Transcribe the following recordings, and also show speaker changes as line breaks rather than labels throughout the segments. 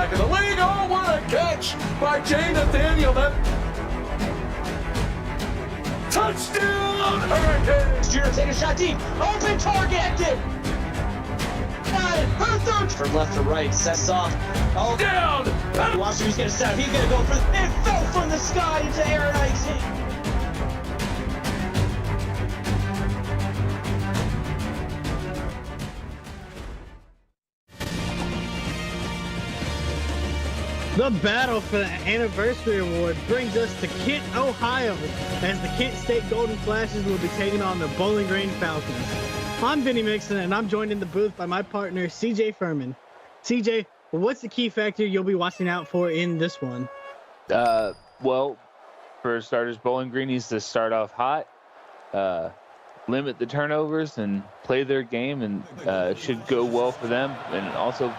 quarterback in the league. Oh, what a catch by Jay Nathaniel. That touchdown, Hurricanes.
Junior take a shot deep. Open target. Got it. Her third. From left to right. Sets off. Oh,
Down.
watch him. He's going to set up. He's going to go for it. Fell from the sky into Aaron Icing.
The battle for the anniversary award brings us to Kent, Ohio, as the Kent State Golden Flashes will be taking on the Bowling Green Falcons. I'm Vinny Mixon, and I'm joined in the booth by my partner, CJ Furman. CJ, what's the key factor you'll be watching out for in this one?
Well, for starters, Bowling Green needs to start off hot, limit the turnovers, and play their game, and it should go well for them. And also,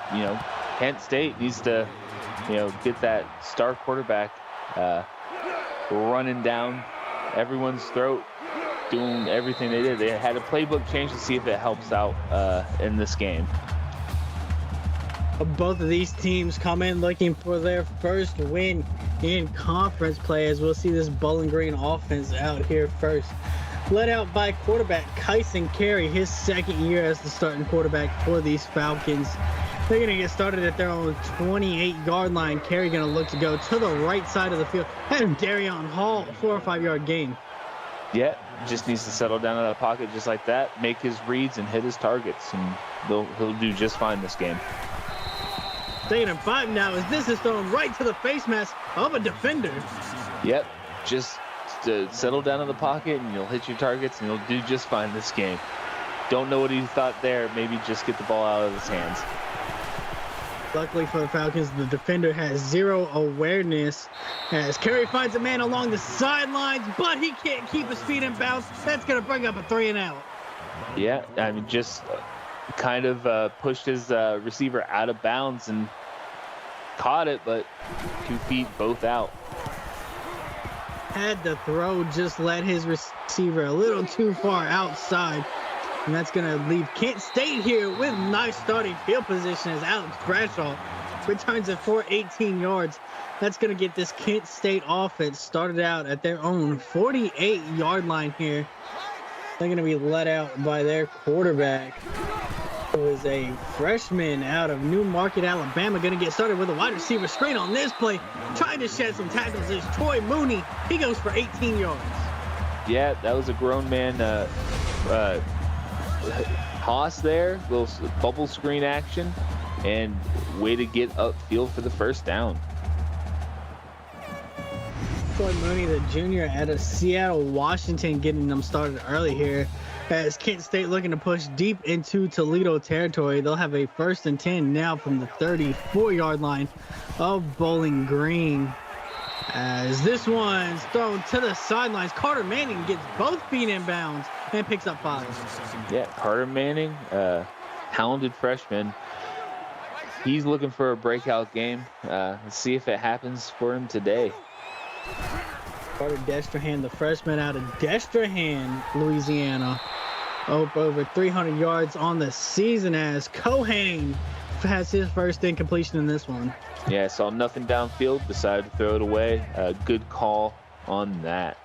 Kent State needs to get that star quarterback running down everyone's throat, doing everything they did. They had a playbook change to see if it helps out in this game.
Both of these teams come in looking for their first win in conference play, as we'll see this Bowling Green offense out here first. Led out by quarterback Kyson Carey, his second year as the starting quarterback for these Falcons. They're going to get started at their own 28-yard line. Carey going to look to go to the right side of the field. And Darion Hall, 4 or 5 yard gain.
Yeah, just needs to settle down in the pocket just like that, make his reads, and hit his targets, and he'll do just fine this game.
2nd and 5 now, as this is thrown right to the face mask of a defender.
Yep, just to settle down in the pocket, and you'll hit your targets, and you'll do just fine this game. Don't know what he thought there. Maybe just get the ball out of his hands.
Luckily for the Falcons, the defender has zero awareness as Carey finds a man along the sidelines, but he can't keep his feet in bounds. That's going to bring up a 3 and out.
Yeah, I mean, just kind of pushed his receiver out of bounds and caught it, but 2 feet both out.
Had the throw, just led his receiver a little too far outside. And that's going to leave Kent State here with nice starting field position as Alex Bradshaw returns it for 18 yards. That's going to get this Kent State offense started out at their own 48-yard line here. They're going to be let out by their quarterback, who is a freshman out of New Market, Alabama. Going to get started with a wide receiver screen on this play. Trying to shed some tackles is Troy Mooney. He goes for 18 yards.
Yeah, that was a grown man toss there, little bubble screen action, and way to get upfield for the first down.
Troy Mooney, the junior out of Seattle, Washington, getting them started early here. As Kent State looking to push deep into Toledo territory. They'll have a 1st and 10 now from the 34-yard line of Bowling Green. As this one's thrown to the sidelines, Carter Manning gets both feet in bounds and picks up 5.
Yeah, Carter Manning, talented freshman. He's looking for a breakout game. Let's see if it happens for him today.
Carter Destrehan, the freshman out of Destrehan, Louisiana. Over 300 yards on the season as Cohane has his first incompletion in this one.
Yeah, saw nothing downfield, decided to throw it away. Good call on that.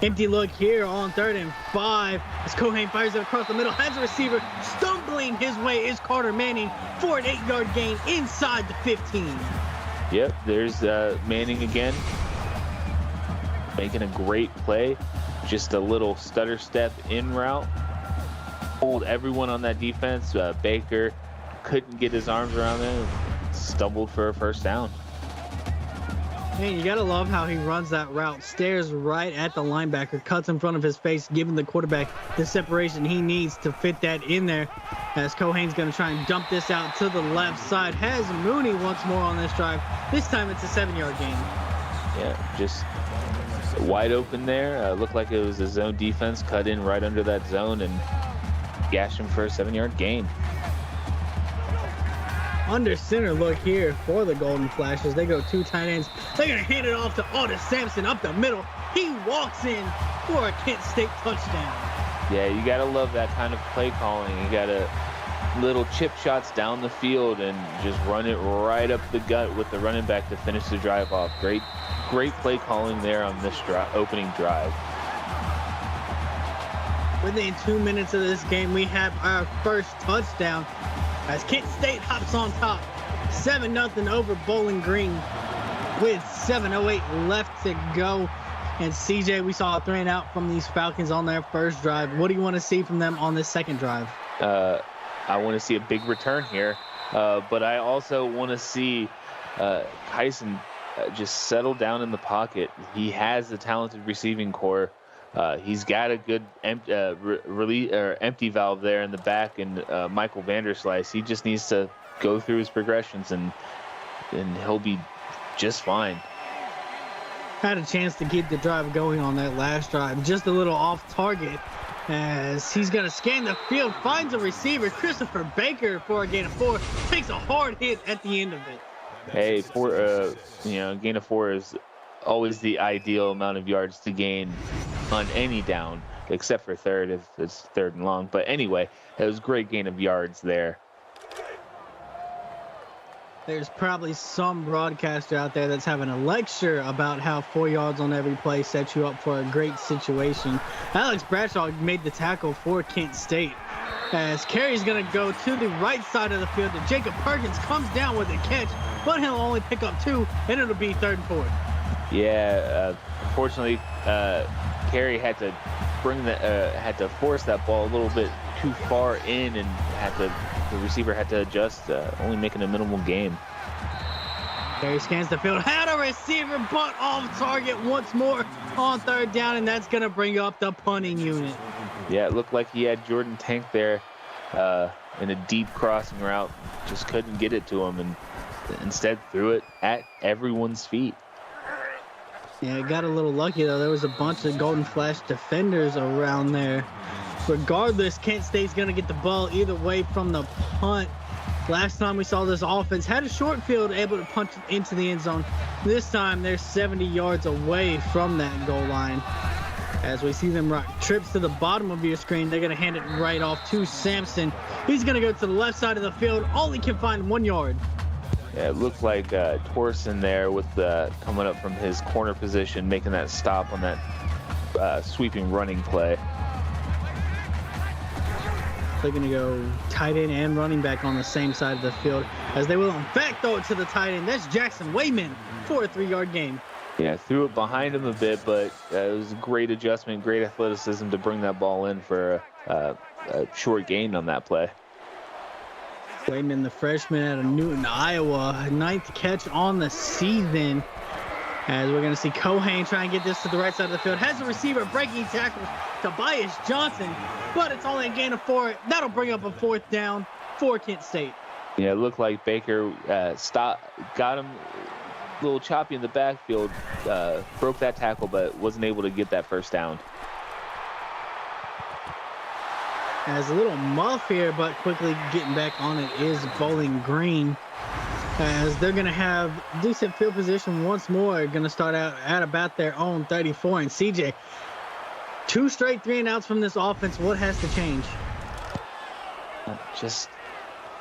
Empty look here on 3rd and 5 as Cohane fires it across the middle. Has a receiver stumbling his way is Carter Manning for an 8-yard gain inside the 15.
Yep, there's Manning again, making a great play. Just a little stutter step in route. Pulled everyone on that defense. Baker couldn't get his arms around them. Stumbled for a first down.
Man, you gotta love how he runs that route. Stares right at the linebacker, cuts in front of his face, giving the quarterback the separation he needs to fit that in there. As Cohane's gonna try and dump this out to the left side. Has Mooney once more on this drive. This time it's a 7-yard gain.
Yeah, just wide open there. Looked like it was a zone defense, cut in right under that zone and gashed him for a 7-yard gain.
Under center look here for the Golden Flashes. They go 2 tight ends. They're going to hand it off to Aldis Sampson up the middle. He walks in for a Kent State touchdown.
Yeah, you got to love that kind of play calling. You got to little chip shots down the field and just run it right up the gut with the running back to finish the drive off. Great play calling there on this opening drive.
Within 2 minutes of this game, we have our first touchdown as Kent State hops on top, 7-0 over Bowling Green with 7:08 left to go. And CJ, we saw a 3-and-out from these Falcons on their first drive. What do you want to see from them on this second drive?
I want to see a big return here, but I also want to see Kyson just settle down in the pocket. He has a talented receiving core. He's got a good empty valve there in the back, and Michael Vanderslice. He just needs to go through his progressions, and he'll be just fine.
Had a chance to keep the drive going on that last drive. Just a little off target as he's going to scan the field, finds a receiver, Christopher Baker, for a gain of 4, takes a hard hit at the end of it.
Hey, gain of 4 is always the ideal amount of yards to gain on any down, except for third if it's 3rd and long. But anyway, it was a great gain of yards there.
There's probably some broadcaster out there that's having a lecture about how 4 yards on every play sets you up for a great situation. Alex Bradshaw made the tackle for Kent State. As Carey's going to go to the right side of the field, and Jacob Perkins comes down with a catch, but he'll only pick up 2, and it'll be 3rd and 4.
Yeah, unfortunately, Carey had to force that ball a little bit too far in, and the receiver had to adjust, only making a minimal gain.
Carey scans the field, had a receiver, but off target once more on 3rd down, and that's going to bring up the punting unit.
Yeah, it looked like he had Jordan Tank there in a deep crossing route, just couldn't get it to him, and instead threw it at everyone's feet.
Yeah, got a little lucky, though. There was a bunch of Golden Flash defenders around there. Regardless, Kent State's going to get the ball either way from the punt. Last time we saw this offense had a short field, able to punch it into the end zone. This time, they're 70 yards away from that goal line. As we see them rock trips to the bottom of your screen, they're going to hand it right off to Sampson. He's going to go to the left side of the field. Only can find 1 yard.
Yeah, it looked like Torson there with coming up from his corner position, making that stop on that sweeping running play.
They're going to go tight end and running back on the same side of the field, as they will in fact throw it to the tight end. That's Jackson Wayman for a 3-yard gain.
Yeah, threw it behind him a bit, but it was a great adjustment, great athleticism to bring that ball in for a short gain on that play.
Wayman, the freshman out of Newton, Iowa, 9th catch on the season. As we're going to see Cohane try and get this to the right side of the field. Has a receiver breaking tackles, Tobias Johnson, but it's only a gain of 4. That'll bring up a 4th down for Kent State.
Yeah, it looked like Baker got him a little choppy in the backfield, broke that tackle, but wasn't able to get that 1st down.
Has a little muff here, but quickly getting back on it is Bowling Green. As they're going to have decent field position once more. Going to start out at about their own 34. And CJ, 2 straight 3-and-outs from this offense. What has to change?
Just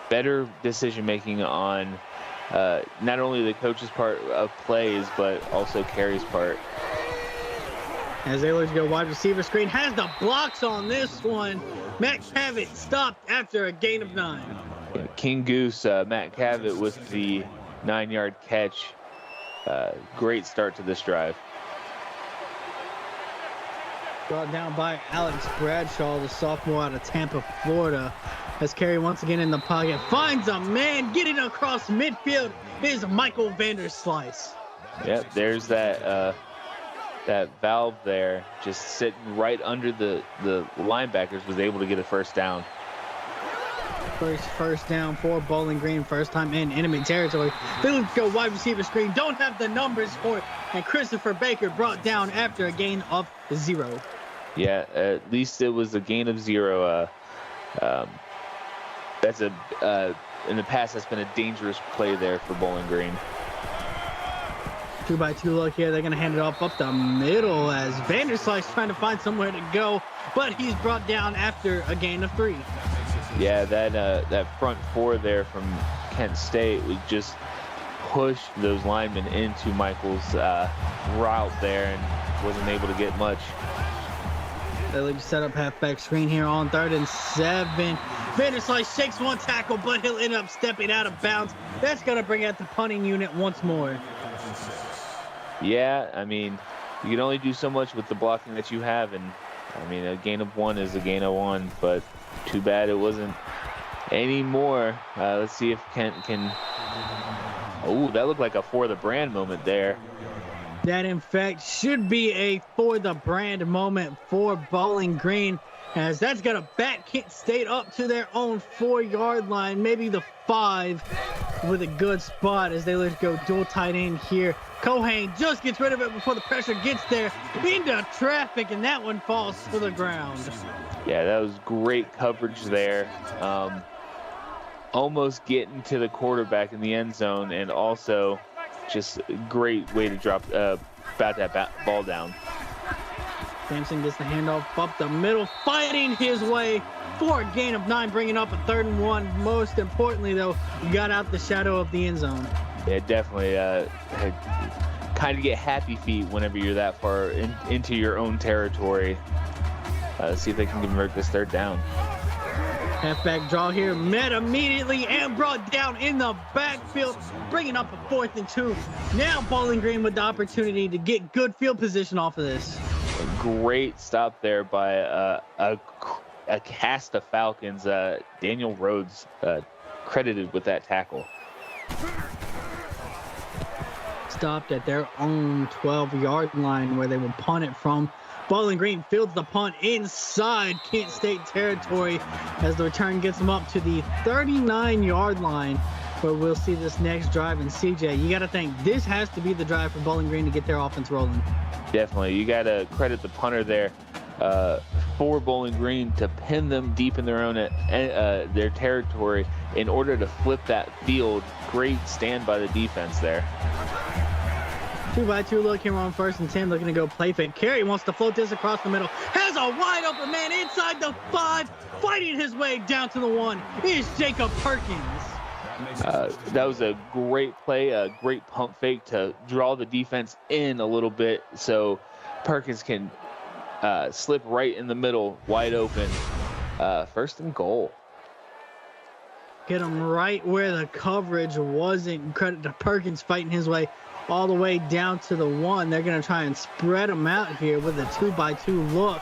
better decision-making on not only the coach's part of plays, but also Carey's part.
As they look to go wide receiver screen, has the blocks on this one. Matt Cavett stopped after a gain of 9.
Yeah, King Goose, Matt Cavett with the 9-yard catch. Great start to this drive.
Brought down by Alex Bradshaw, the sophomore out of Tampa, Florida. As Carey once again in the pocket, finds a man getting across midfield is Michael Vanderslice.
Yep, there's that valve there, just sitting right under the linebackers, was able to get a 1st down.
First down for Bowling Green, first time in enemy territory. They look to go wide receiver screen, don't have the numbers for it, and Christopher Baker brought down after a gain of 0.
Yeah, at least it was a gain of 0. That's in the past, that's been a dangerous play there for Bowling Green.
2-by-2 look here. They're going to hand it off up the middle as Vanderslice trying to find somewhere to go, but he's brought down after a gain of 3.
Yeah, that front four there from Kent State would just push those linemen into Michael's route there and wasn't able to get much.
They look to set up halfback screen here on 3rd and 7. Vanderslice shakes one tackle, but he'll end up stepping out of bounds. That's going to bring out the punting unit once more.
Yeah, I mean, you can only do so much with the blocking that you have, and I mean, a gain of 1 is a gain of 1, but too bad it wasn't any more. Let's see if Kent can. Oh, that looked like a for the brand moment there.
That, in fact, should be a for the brand moment for Bowling Green, as that's going to back Kent State up to their own 4-yard line, maybe the 5, with a good spot as they let go dual tight end here. Cohane just gets rid of it before the pressure gets there into traffic, and that one falls to the ground.
Yeah, that was great coverage there. Almost getting to the quarterback in the end zone, and also just a great way to drop bat that ball down.
Sampson gets the handoff up the middle, fighting his way for a gain of 9, bringing up a 3rd and 1. Most importantly, though, got out the shadow of the end zone.
Yeah, definitely. Kind of get happy feet whenever you're that far into your own territory. See if they can convert this 3rd down.
Halfback draw here, met immediately and brought down in the backfield, bringing up a 4th and 2. Now Bowling Green with the opportunity to get good field position off of this.
A great stop there by a cast of Falcons. Daniel Rhodes credited with that tackle.
Stopped at their own 12-yard line where they will punt it from. Bowling Green fields the punt inside Kent State territory as the return gets them up to the 39-yard line, where we'll see this next drive. And CJ, you got to think this has to be the drive for Bowling Green to get their offense rolling.
Definitely. You got to credit the punter there for Bowling Green to pin them deep in their own their territory in order to flip that field. Great stand by the defense there.
2-by-2 look here on 1st and 10, looking to go play fake. Carey wants to float this across the middle. Has a wide open man inside the 5, fighting his way down to the 1 is Jacob Perkins.
That was a great play, a great pump fake to draw the defense in a little bit so Perkins can slip right in the middle, wide open. 1st and goal.
Get him right where the coverage wasn't. Credit to Perkins fighting his way all the way down to the 1. They're going to try and spread them out here with a 2-by-2 look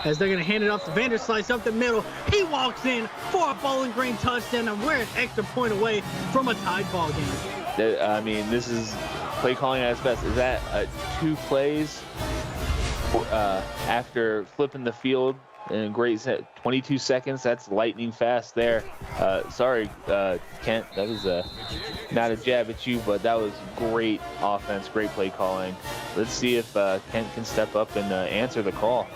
as they're going to hand it off to Vanderslice up the middle. He walks in for a Bowling Green touchdown, and we're an extra point away from a tied ball game.
I mean, this is play calling at its best. Is that 2 plays after flipping the field in a great 22 seconds? That's lightning fast there. Sorry, Kent, that was not a jab at you, but that was great offense, great play calling. Let's see if Kent can step up and answer the call.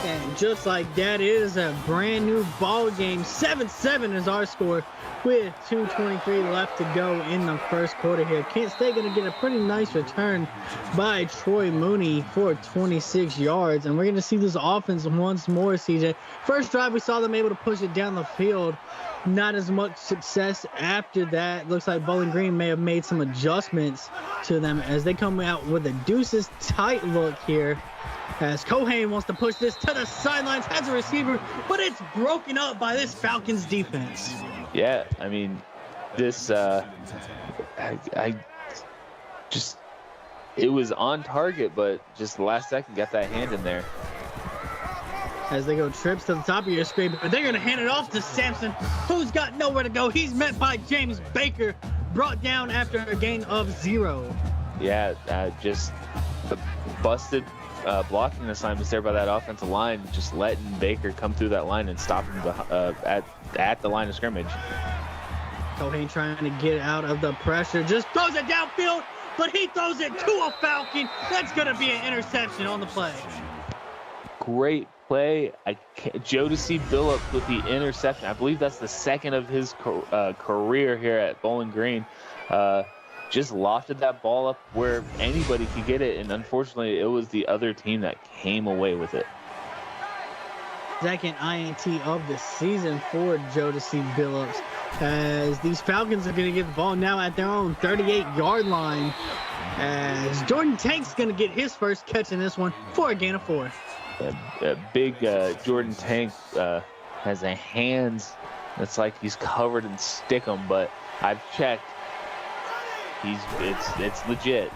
And just like that, it is a brand new ball game. 7-7 is our score with 2:23 left to go in the 1st quarter here. Kent State going to get a pretty nice return by Troy Mooney for 26 yards. And we're going to see this offense once more, CJ. First drive, we saw them able to push it down the field. Not as much success after that. Looks like Bowling Green may have made some adjustments to them as they come out with a deuces tight look here. As Cohane wants to push this to the sidelines, has a receiver, but it's broken up by this Falcons defense.
Yeah, I mean, this, I just, it was on target, but just the last second got that hand in there.
As they go trips to the top of your screen, but they're going to hand it off to Sampson, who's got nowhere to go. He's met by James Baker, brought down after a gain of 0.
Yeah, just the busted blocking assignments there by that offensive line, just letting Baker come through that line and stop him at the line of scrimmage.
Cohane trying to get out of the pressure, just throws it downfield, but he throws it to a Falcon. That's going to be an interception on the play.
Great play. Jodeci Billups with the interception. I believe that's the 2nd of his career here at Bowling Green. Just lofted that ball up where anybody could get it, and unfortunately it was the other team that came away with it.
second INT of the season for Jodeci Billups, as these Falcons are going to get the ball now at their own 38-yard line, as Jordan Tank's going to get his first catch in this one for a gain of 4.
Big Jordan Tank has a hands that's like he's covered in stickum, but I've checked. It's legit.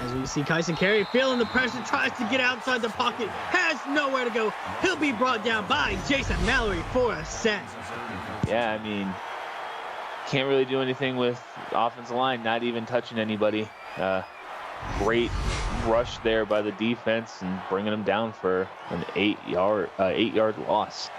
As we see Kyson Carey feeling the pressure, tries to get outside the pocket, has nowhere to go. He'll be brought down by Jason Mallory for a sack.
Yeah, I mean, can't really do anything with offensive line, not even touching anybody. Great rush there by the defense and bringing them down for an 8-yard loss.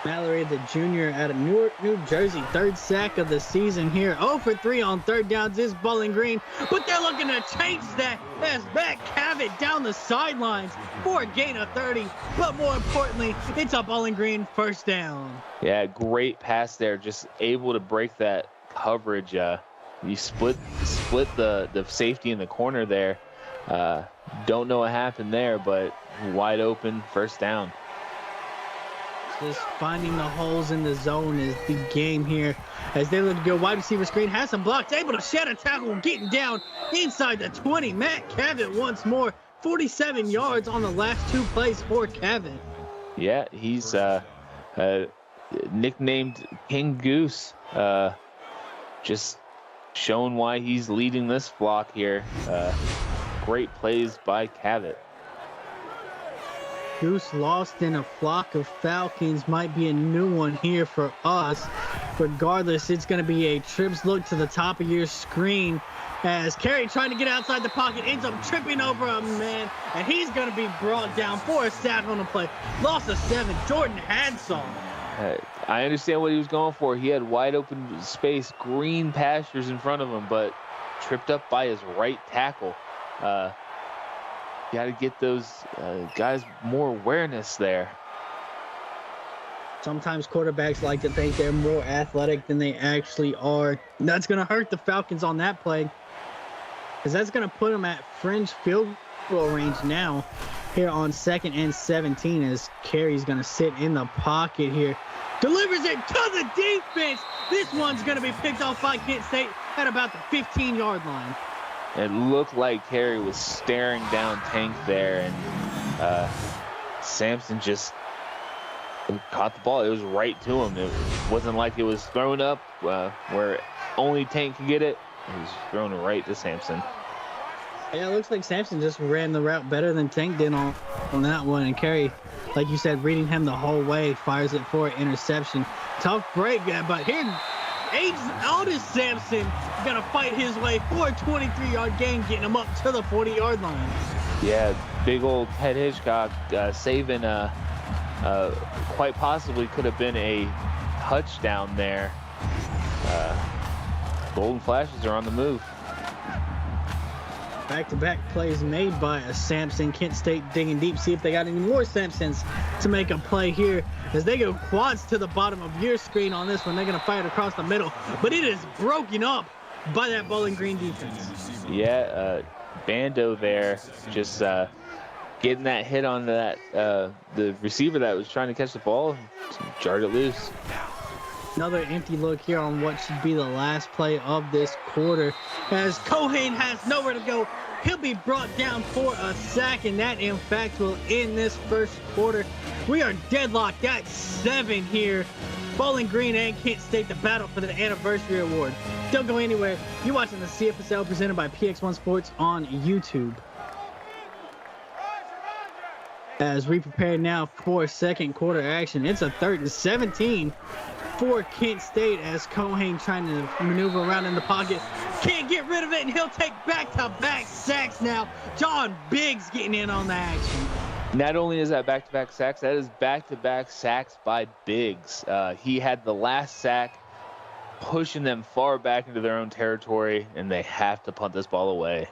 Mallory, the junior out of Newark, New Jersey, third sack of the season here. 0 for 3 on third downs is Bowling Green, but they're looking to change that as Matt Cavett down the sidelines for a gain of 30. But more importantly, it's a Bowling Green first down.
Yeah, great pass there, just able to break that coverage. You split the safety in the corner there. Don't know what happened there, but wide open first down.
Just finding the holes in the zone is the game here. As they look to go wide receiver screen, has some blocks, able to shed a tackle, getting down inside the 20. Matt Cavett once more, 47 yards on the last 2 plays for Cavett.
Yeah, he's nicknamed King Goose. Just showing why he's leading this flock here. Great plays by Cavett.
Goose lost in a flock of Falcons might be a new one here for us. Regardless, it's going to be a trips look to the top of your screen as Carey trying to get outside the pocket ends up tripping over a man, and he's going to be brought down for a sack on the play. Loss of 7, Jordan Hadsall.
I understand what he was going for. He had wide open space, green pastures in front of him, but tripped up by his right tackle. Got to get those guys more awareness there.
Sometimes quarterbacks like to think they're more athletic than they actually are. That's going to hurt the Falcons on that play, because that's going to put them at fringe field goal range now here on 2nd and 17, as Carey's going to sit in the pocket here. Delivers it to the defense. This one's going to be picked off by Kent State at about the 15-yard line.
It looked like Carey was staring down Tank there, and Sampson just caught the ball. It was right to him. It wasn't like it was thrown up where only Tank could get it. It was thrown right to Sampson.
Yeah, it looks like Sampson just ran the route better than Tank did on that one. And Carey, like you said, reading him the whole way, fires it for an interception. Tough break, but here, Aldis Sampson gonna fight his way for a 23-yard gain, getting him up to the 40-yard line.
Yeah, big old Ted Hitchcock saving quite possibly could have been a touchdown there. Golden Flashes are on the move.
Back-to-back plays made by a Sampson. Kent State digging deep, see if they got any more Sampsons to make a play here as they go quads to the bottom of your screen on this one. They're going to fire it across the middle, but it is broken up by that Bowling Green defense.
Yeah, Bando there just getting that hit on that the receiver that was trying to catch the ball, jarred it loose.
Another empty look here on what should be the last play of this quarter, as Cohane has nowhere to go. He'll be brought down for a sack, and that in fact will end this first quarter. We are deadlocked at 7 here. Bowling Green and Kent State, the battle for the anniversary award. Don't go anywhere. You're watching the CFSL presented by PX1 Sports on YouTube. As we prepare now for second quarter action, it's a 3rd and 17 for Kent State, as Cohane trying to maneuver around in the pocket. Can't get rid of it, and he'll take back-to-back sacks now. John Biggs getting in on the action.
Not only is that back-to-back sacks, that is back-to-back sacks by Biggs. He had the last sack, pushing them far back into their own territory, and they have to punt this ball away.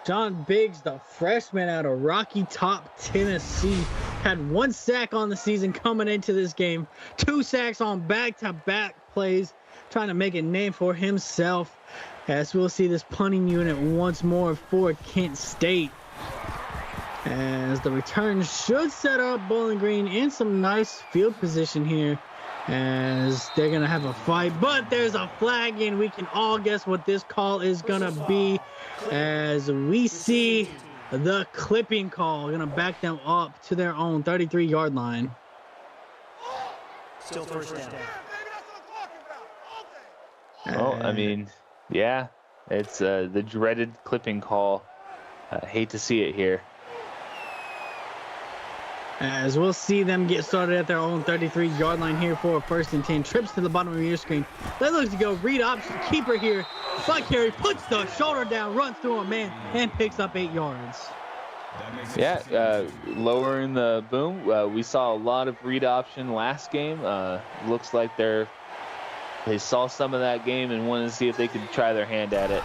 John Biggs, the freshman out of Rocky Top, Tennessee, had 1 sack on the season coming into this game. 2 sacks on back-to-back plays, trying to make a name for himself. As we'll see this punting unit once more for Kent State. As the return should set up Bowling Green in some nice field position here, as they're going to have a fight. But there's a flag, and we can all guess what this call is going to be, as we see the clipping call. Going to back them up to their own 33-yard line.
Still first down.
Well, I mean, yeah, it's the dreaded clipping call. Hate to see it here.
As we'll see them get started at their own 33-yard line here for a 1st and 10. Trips to the bottom of your screen. They look to go read option keeper here. But Carey puts the shoulder down, runs through a man, and picks up 8 yards.
Yeah, lowering the boom. We saw a lot of read option last game. Looks like they saw some of that game and wanted to see if they could try their hand at it.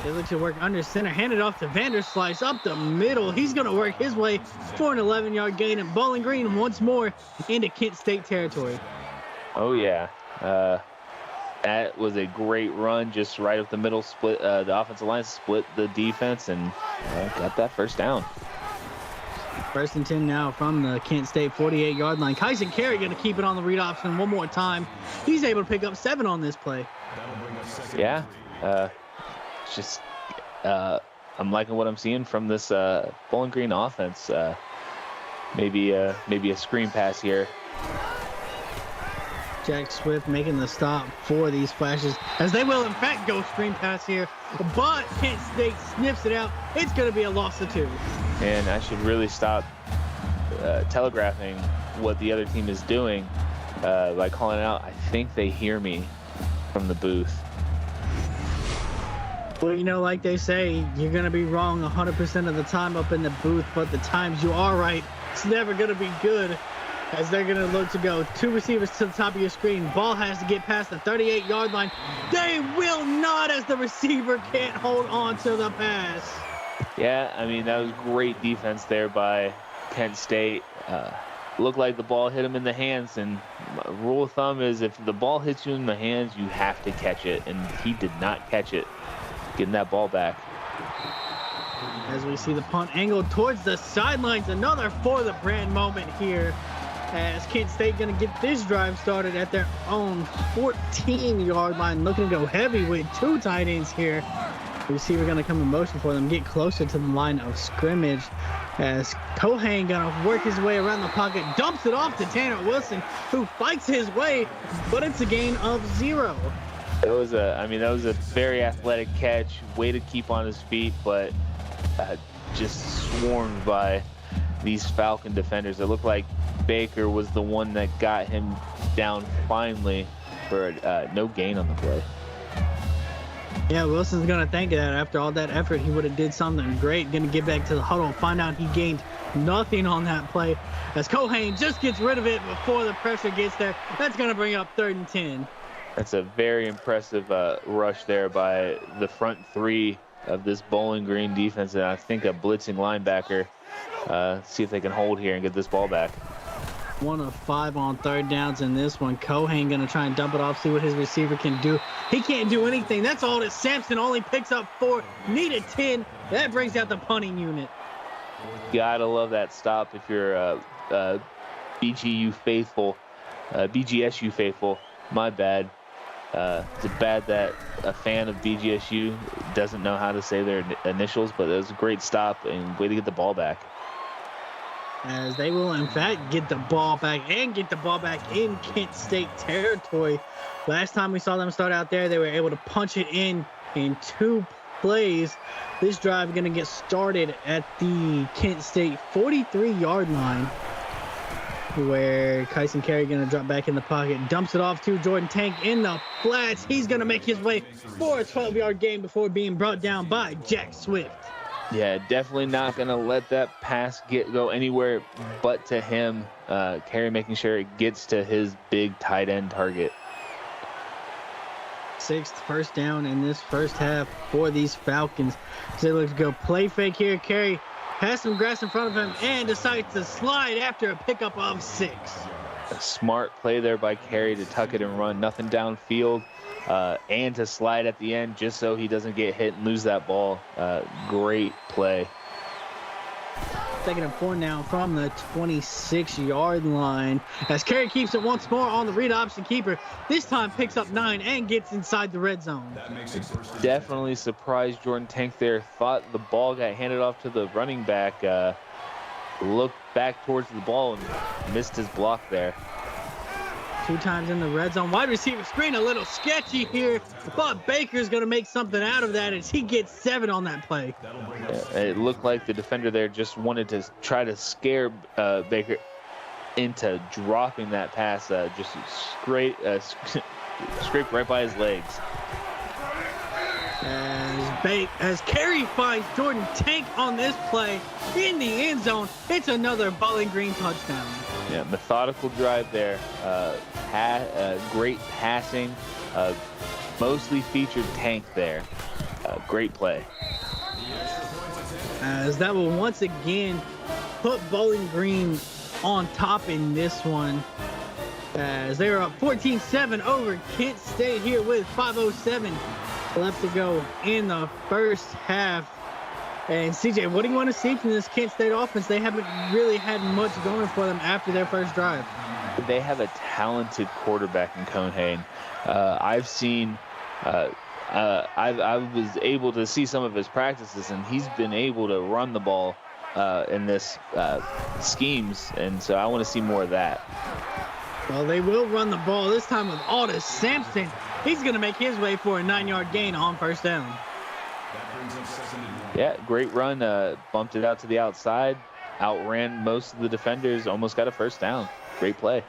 They look to work under center, hand it off to Vanderslice up the middle. He's going to work his way for an 11-yard gain, and Bowling Green once more into Kent State territory.
Oh, yeah. That was a great run, just right up the middle, split the offensive line, split the defense, and got that first down.
1st and 10 now from the Kent State 48-yard line. Kyson Carey going to keep it on the read option one more time. He's able to pick up 7 on this play.
Yeah. It's just I'm liking what I'm seeing from this Bowling Green offense. Maybe a screen pass here.
Jack Swift making the stop for these flashes, as they will in fact go screen pass here, but Kent State sniffs it out. It's going to be a loss of 2.
And I should really stop telegraphing what the other team is doing by calling it out. I think they hear me from the booth.
Well, you know, like they say, you're going to be wrong 100% of the time up in the booth, but the times you are right, it's never going to be good, as they're going to look to go 2 receivers to the top of your screen. Ball has to get past the 38-yard line. They will not, as the receiver can't hold on to the pass.
Yeah, I mean, that was great defense there by Kent State. Looked like the ball hit him in the hands, and rule of thumb is if the ball hits you in the hands, you have to catch it, and he did not catch it. Getting that ball back.
As we see the punt angled towards the sidelines, another for the brand moment here, as Kent State going to get this drive started at their own 14-yard line, looking to go heavy with 2 tight ends here. Receiver going to come in motion for them, get closer to the line of scrimmage, as Cohane going to work his way around the pocket, dumps it off to Tanner Wilson, who fights his way, but it's a gain of 0.
That was a very athletic catch, way to keep on his feet, but just swarmed by these Falcon defenders. It looked like Baker was the one that got him down finally for no gain on the play.
Yeah, Wilson's going to thank that. After all that effort, he would have did something great. Going to get back to the huddle, find out he gained nothing on that play, as Cohane just gets rid of it before the pressure gets there. That's going to bring up 3rd and 10.
That's a very impressive rush there by the front 3 of this Bowling Green defense, and I think a blitzing linebacker. See if they can hold here and get this ball back.
1 of 5 on 3rd downs in this one. Cohane going to try and dump it off, see what his receiver can do. He can't do anything. That's all that Sampson only picks up 4. Needed 10. That brings out the punting unit.
Gotta love that stop if you're BGSU faithful. My bad. It's bad that a fan of BGSU doesn't know how to say their initials, but it was a great stop and way to get the ball back.
As they will, in fact, get the ball back and get the ball back in Kent State territory. Last time we saw them start out there, they were able to punch it in 2 plays. This drive going to get started at the Kent State 43-yard line, where Kyson Carey going to drop back in the pocket, dumps it off to Jordan Tank in the flats. He's going to make his way for a 12-yard gain before being brought down by Jack Swift.
Yeah, definitely not going to let that pass go anywhere but to him. Carey making sure it gets to his big tight end target.
6th first down in this first half for these Falcons. They look to go play fake here. Carey has some grass in front of him and decides to slide after a pickup of 6.
A smart play there by Carey to tuck it and run. Nothing downfield. And to slide at the end just so he doesn't get hit and lose that ball. Great play.
Second and 4 now from the 26-yard line. As Carey keeps it once more on the read option keeper. This time picks up 9 and gets inside the red zone.
Definitely surprised Jordan Tank there. Thought the ball got handed off to the running back. Looked back towards the ball and missed his block there.
2 times in the red zone. Wide receiver screen a little sketchy here, but Baker's going to make something out of that as he gets 7 on that play.
Yeah, it looked like the defender there just wanted to try to scare Baker into dropping that pass. Just scraped right by his legs.
As Carey finds Jordan Tank on this play in the end zone, it's another Bowling Green touchdown.
Yeah, methodical drive there. Great passing. Mostly featured Tank there. Great play.
As that will once again put Bowling Green on top in this one. As they are up 14-7 over Kent State here with 5:07 left to go in the first half. And CJ, what do you want to see from this Kent State offense? They haven't really had much going for them after their first drive.
They have a talented quarterback in Cohane. I've seen, I was able to see some of his practices, and he's been able to run the ball in this schemes, and so I want to see more of that.
Well, they will run the ball this time with Aldous Sampson. He's going to make his way for a 9-yard gain on first down.
Yeah, great run. Bumped it out to the outside. Outran most of the defenders. Almost got a first down. Great play.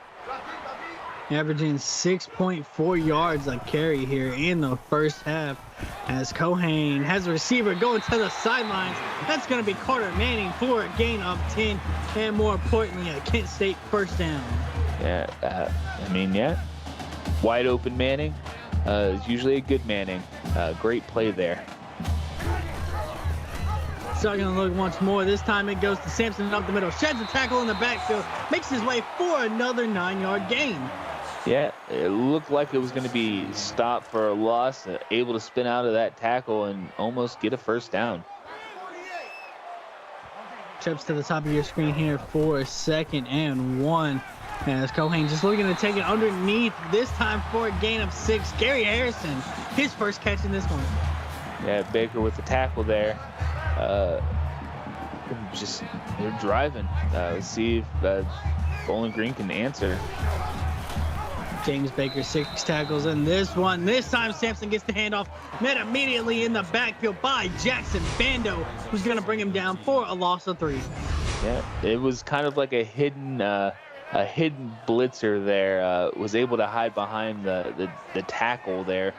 Averaging 6.4 yards a carry here in the first half. As Cohane has a receiver going to the sidelines. That's going to be Carter Manning for a gain of 10. And more importantly, a Kent State first down.
Yeah. Wide open Manning. Is usually a good Manning. Great play there.
Starting to look once more. This time it goes to Sampson up the middle. Sheds a tackle in the backfield. Makes his way for another 9-yard gain.
Yeah, it looked like it was going to be stopped for a loss. Able to spin out of that tackle and almost get a first down.
Trips to the top of your screen here for 2nd and 1. As Cohane just looking to take it underneath. This time for a gain of 6. Gary Harrison, his first catch in this one.
Yeah, Baker with the tackle there. They're driving. Let's see if Bowling Green can answer.
James Baker 6 tackles in this one. This time Sampson gets the handoff, met immediately in the backfield by Jackson Bando, who's going to bring him down for a loss of 3.
Yeah, it was kind of like a hidden blitzer there. Was able to hide behind the tackle there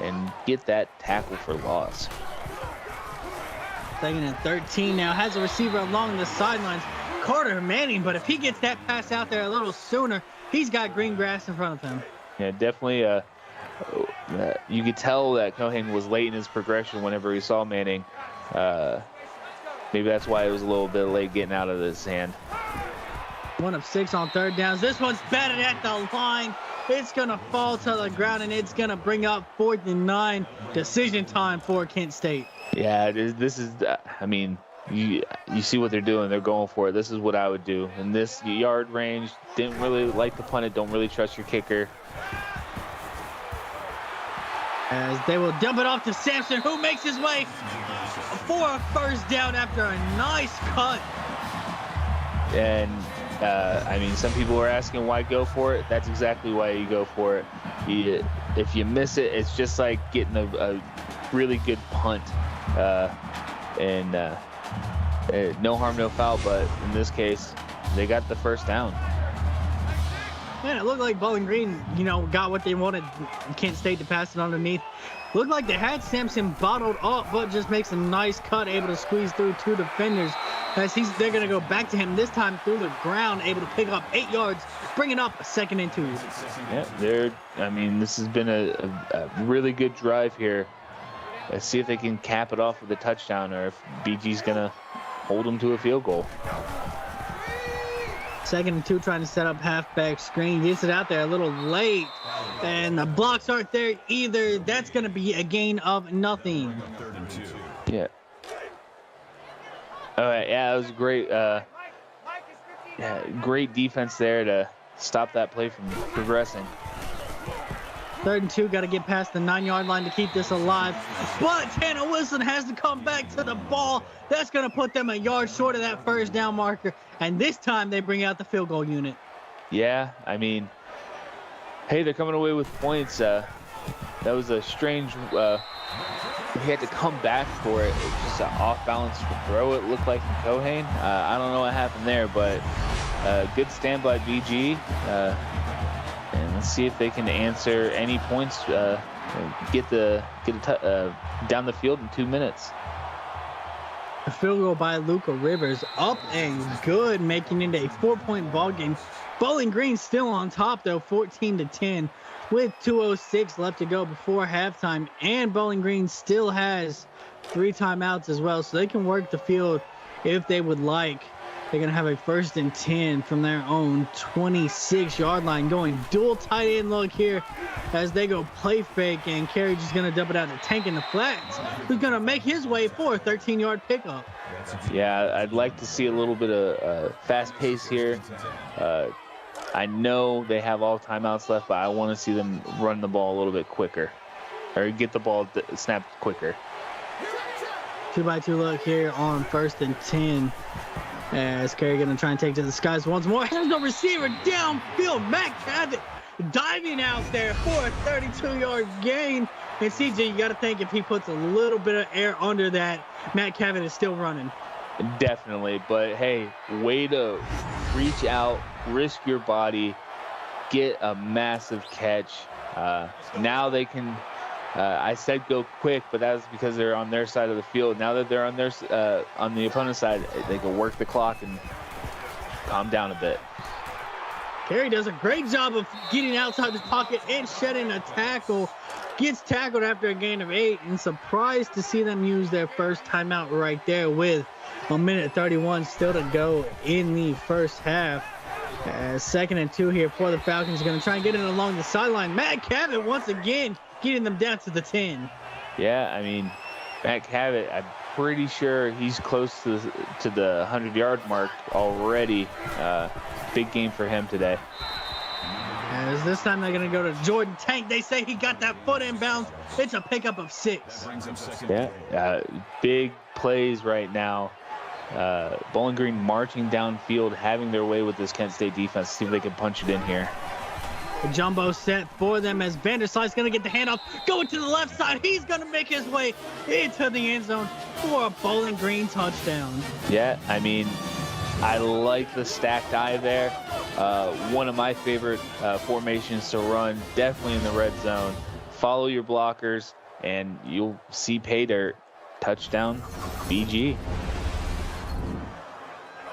and get that tackle for loss.
2nd and 13 now. Has a receiver along the sidelines, Carter Manning, but if he gets that pass out there a little sooner, he's got green grass in front of him.
Yeah, definitely. You could tell that Cohane was late in his progression whenever he saw Manning. Maybe that's why it was a little bit late getting out of his hand.
1 of 6 on 3rd downs. This one's batted at the line. It's going to fall to the ground, and it's going to bring up 4th and 9. Decision time for Kent State.
Yeah, this is. I mean, you see what they're doing. They're going for it. This is what I would do in this yard range. Didn't really like to punt it. Don't really trust your kicker.
As they will dump it off to Sampson, who makes his way for a first down after a nice cut.
And I mean, some people are asking why go for it. That's exactly why you go for it. If you miss it, it's just like getting a really good punt. No harm, no foul, but in this case, they got the first down.
Man, it looked like Bowling Green, got what they wanted. Kent State to pass it underneath. Looked like they had Sampson bottled up, but just makes a nice cut, able to squeeze through 2 defenders. As they're going to go back to him this time through the ground, able to pick up 8 yards, bringing up a 2nd and 2.
Yeah, this has been a really good drive here. Let's see if they can cap it off with a touchdown or if BG's going to hold them to a field goal.
2nd and 2, trying to set up halfback screen. Gets it out there a little late, and the blocks aren't there either. That's going to be a gain of nothing.
Yeah. Yeah, it was great. Yeah, great defense there to stop that play from progressing.
3rd and 2, got to get past the 9-yard line to keep this alive. But Tanner Wilson has to come back to the ball. That's going to put them a yard short of that 1st down marker. And this time they bring out the field goal unit.
Yeah, I mean, hey, they're coming away with points. That was a strange. He had to come back for it. It was just an off-balance throw, it looked like, from Cohane. I don't know what happened there, but good stand by BG. And let's see if they can answer any points. Get down the field in 2 minutes.
A field goal by Luca Rivers, up and good, making it a 4-point ball game. Bowling Green still on top though, 14-10, with 2:06 left to go before halftime, and Bowling Green still has 3 timeouts as well, so they can work the field if they would like. They're going to have a 1st and 10 from their own 26-yard line, going dual tight end look here as they go play fake, and Carey just going to dump it out to Tank in the flats, who's going to make his way for a 13-yard pickup.
Yeah, I'd like to see a little bit of fast pace here. I know they have all timeouts left, but I want to see them run the ball a little bit quicker, or get the ball snapped quicker.
2-by-2 look here on 1st and 10. As Carey going to try and take to the skies once more. Has no receiver downfield. Matt Cavett diving out there for a 32-yard gain. And CJ, you got to think if he puts a little bit of air under that, Matt Cavett is still running.
Definitely. But, hey, way to reach out, risk your body, get a massive catch. Now they can... I said go quick, but that was because they're on their side of the field. Now that they're on the opponent's side, they can work the clock and calm down a bit.
Carey does a great job of getting outside the pocket and shedding a tackle. Gets tackled after a gain of 8, and surprised to see them use their first timeout right there with 1:31 still to go in the first half. 2nd and 2 here for the Falcons. Going to try and get it along the sideline. Matt Cavett once again getting them down to the 10.
Yeah, I mean, Matt Cavett, I'm pretty sure he's close to the 100-yard mark already. Big game for him today.
As this time they're going to go to Jordan Tank. They say he got that foot in bounds. It's a pickup of 6.
Yeah, big plays right now. Bowling Green marching downfield, having their way with this Kent State defense. See if they can punch it in here.
A jumbo set for them as Vandersly's going to get the handoff, going to the left side. He's going to make his way into the end zone for a Bowling Green touchdown.
Yeah, I mean, I like the stacked eye there. One of my favorite formations to run, definitely in the red zone. Follow your blockers, and you'll see pay dirt. Touchdown, BG.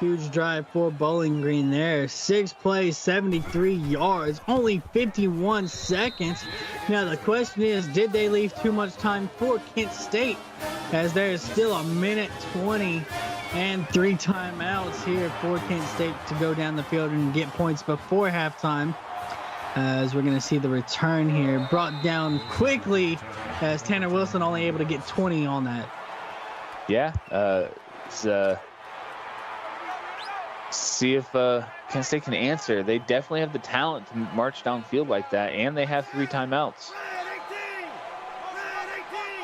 Huge drive for Bowling Green there. 6 plays, 73 yards, only 51 seconds. Now the question is, did they leave too much time for Kent State? As there is still 1:20 and 3 timeouts here for Kent State to go down the field and get points before halftime. As we're going to see the return here brought down quickly, as Tanner Wilson only able to get 20 on that.
Yeah, see if Kent State can answer. They definitely have the talent to march downfield like that, and they have 3 timeouts.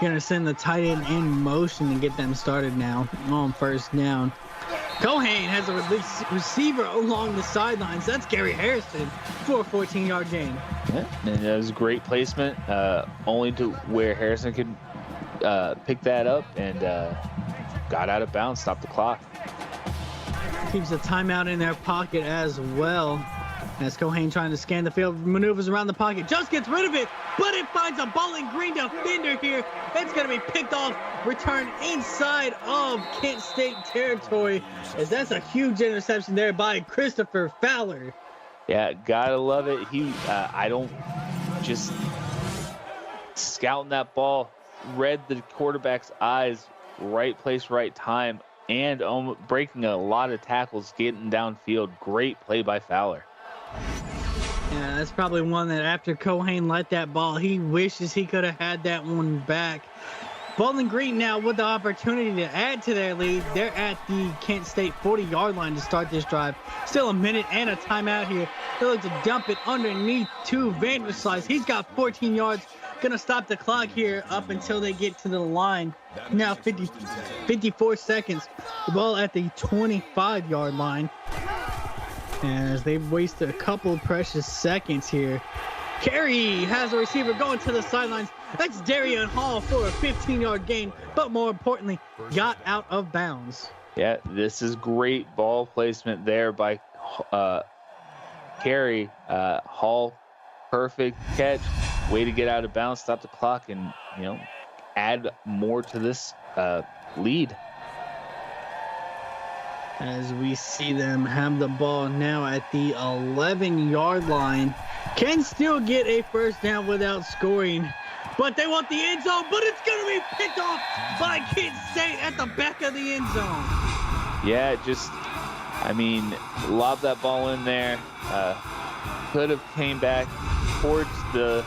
Going to send the tight end in motion to get them started now on 1st down. Cohane has a receiver along the sidelines. That's Gary Harrison for a 14-yard gain.
Yeah, and that was great placement, only to where Harrison could pick that up and got out of bounds, stopped the clock.
Keeps a timeout in their pocket as well. As Cohane trying to scan the field, maneuvers around the pocket, just gets rid of it, but it finds a Bowling Green defender here. It's going to be picked off, returned inside of Kent State territory, as that's a huge interception there by Christopher Fowler.
Yeah, gotta love it. I don't just scouting that ball, read the quarterback's eyes, right place, right time, and breaking a lot of tackles, getting downfield. Great play by Fowler.
Yeah, that's probably one that after Cohane let that ball, he wishes he could have had that one back. Bowling Green now with the opportunity to add to their lead. They're at the Kent State 40-yard line to start this drive. Still a minute and a timeout here. They look to dump it underneath to Vanderslice. He's got 14 yards. Gonna stop the clock here up until they get to the line. Now 54 seconds. The ball at the 25-yard line. As they've wasted a couple of precious seconds here. Carey has a receiver going to the sidelines. That's Darian Hall for a 15-yard gain, but more importantly, got out of bounds.
Yeah, this is great ball placement there by Carey. Hall, perfect catch. Way to get out of bounds, stop the clock, and add more to this lead.
As we see them have the ball now at the 11-yard line. Can still get a first down without scoring, but they want the end zone, but it's going to be picked off by Kent State at the back of the end zone.
Yeah, lob that ball in there. Could have came back towards the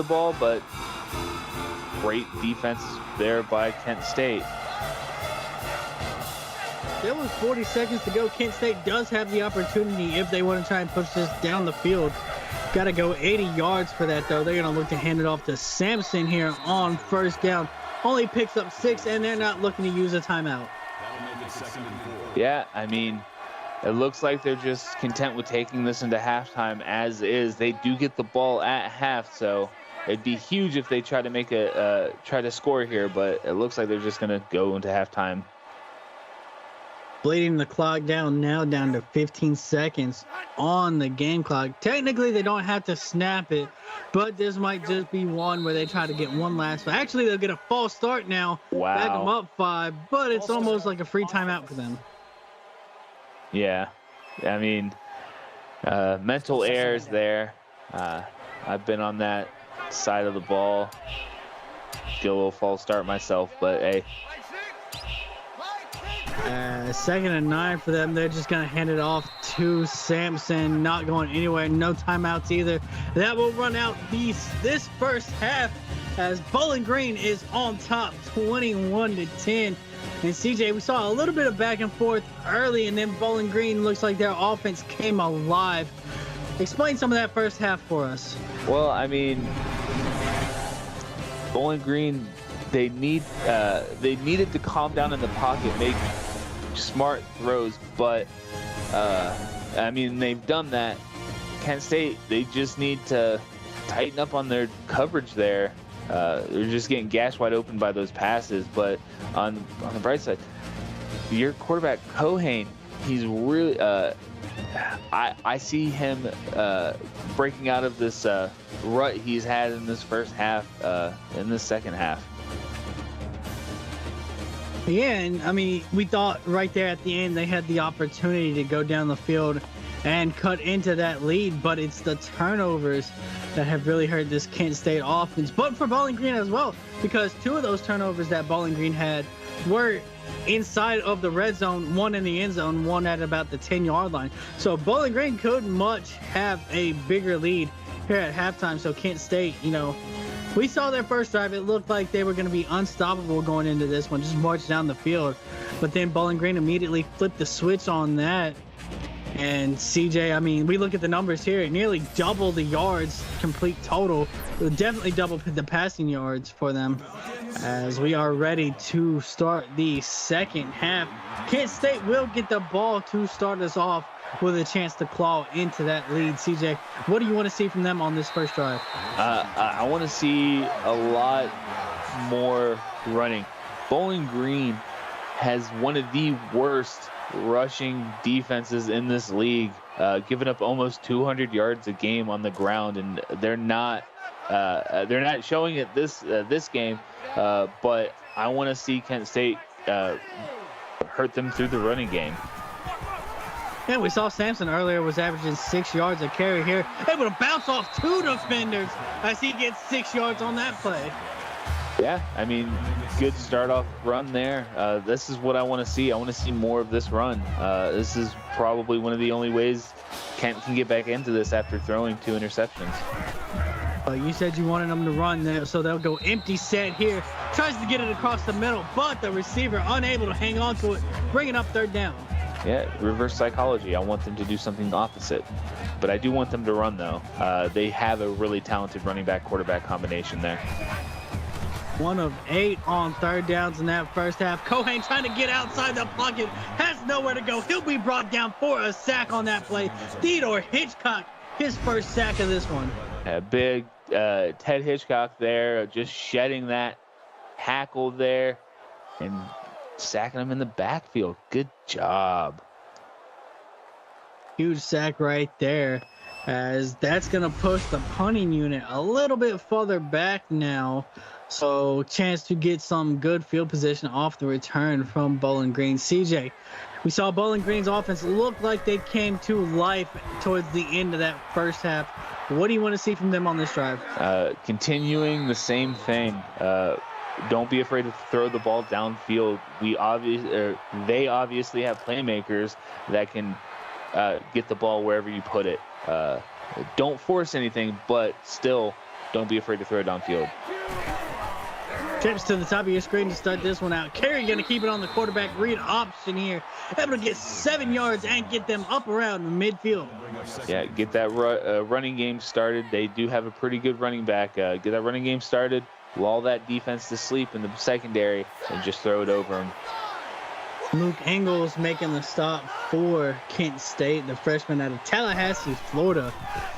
ball, but great defense there by Kent State.
There was 40 seconds to go. Kent State does have the opportunity if they want to try and push this down the field. Got to go 80 yards for that, though. They're going to look to hand it off to Sampson here on first down. Only picks up 6, and they're not looking to use a timeout.
Yeah, it looks like they're just content with taking this into halftime as is. They do get the ball at half, so it'd be huge if they try to score here, but it looks like they're just going to go into halftime.
Bleeding the clock down now, down to 15 seconds on the game clock. Technically, they don't have to snap it, but this might just be one where they try to get one last. Actually, they'll get a false start now.
Wow.
Back them up 5, but it's almost like a free timeout for them.
Yeah, mental errors there. I've been on that side of the ball. Get a little false start myself, but hey.
2nd and 9 for them. They're just going to hand it off to Sampson. Not going anywhere. No timeouts either. That will run out this first half as Bowling Green is on top 21-10. And CJ, we saw a little bit of back and forth early, and then Bowling Green looks like their offense came alive. Explain some of that first half for us.
Well, Bowling Green, they needed to calm down in the pocket, make smart throws, but they've done that. Kent State, they just need to tighten up on their coverage there. They're just getting gashed wide open by those passes, but on the bright side, your quarterback Cohane, he's really I see him breaking out of this rut he's had in this first half, in this second half.
Yeah, and we thought right there at the end they had the opportunity to go down the field and cut into that lead, but it's the turnovers that have really hurt this Kent State offense, but for Bowling Green as well, because 2 of those turnovers that Bowling Green had were inside of the red zone, 1 in the end zone, 1 at about the 10-yard line. So Bowling Green could much have a bigger lead here at halftime. So Kent State, we saw their first drive. It looked like they were going to be unstoppable going into this one, just march down the field. But then Bowling Green immediately flipped the switch on that. And CJ, we look at the numbers here, nearly double the yards complete total. Definitely double the passing yards for them. As we are ready to start the second half, Kent State will get the ball to start us off with a chance to claw into that lead. CJ, what do you want to see from them on this first drive?
I want to see a lot more running. Bowling Green has one of the worst rushing defenses in this league, giving up almost 200 yards a game on the ground, and they're not showing it this game, but I want to see Kent State hurt them through the running game.
Yeah, we saw Sampson earlier was averaging 6 yards a carry here, able to bounce off 2 defenders as he gets 6 yards on that play.
Yeah, good start off run there. This is what I want to see. I want to see more of this run. This is probably one of the only ways Kent can get back into this after throwing 2 interceptions.
You said you wanted them to run there, so they'll go empty set here. Tries to get it across the middle, but the receiver unable to hang on to it, bringing up third down.
Yeah, reverse psychology. I want them to do something opposite. But I do want them to run, though. They have a really talented running back-quarterback combination there.
1 of 8 on third downs in that first half. Cohen trying to get outside the pocket, has nowhere to go. He'll be brought down for a sack on that play. Theodore Hitchcock, his first sack of this one.
Big Ted Hitchcock there, just shedding that tackle there and sacking him in the backfield. Good job.
Huge sack right there, as that's going to push the punting unit a little bit further back now. So chance to get some good field position off the return from Bowling Green. CJ, we saw Bowling Green's offense look like they came to life towards the end of that first half. What do you want to see from them on this drive?
Continuing the same thing. Don't be afraid to throw the ball downfield. They obviously have playmakers that can get the ball wherever you put it. Don't force anything, but still don't be afraid to throw it downfield.
Trips to the top of your screen to start this one out. Carey going to keep it on the quarterback read option here. Able to get 7 yards and get them up around midfield.
Yeah, get that running game started. They do have a pretty good running back. Get that running game started, lull that defense to sleep in the secondary, and just throw it over them.
Luke Engels making the stop for Kent State, the freshman out of Tallahassee, Florida.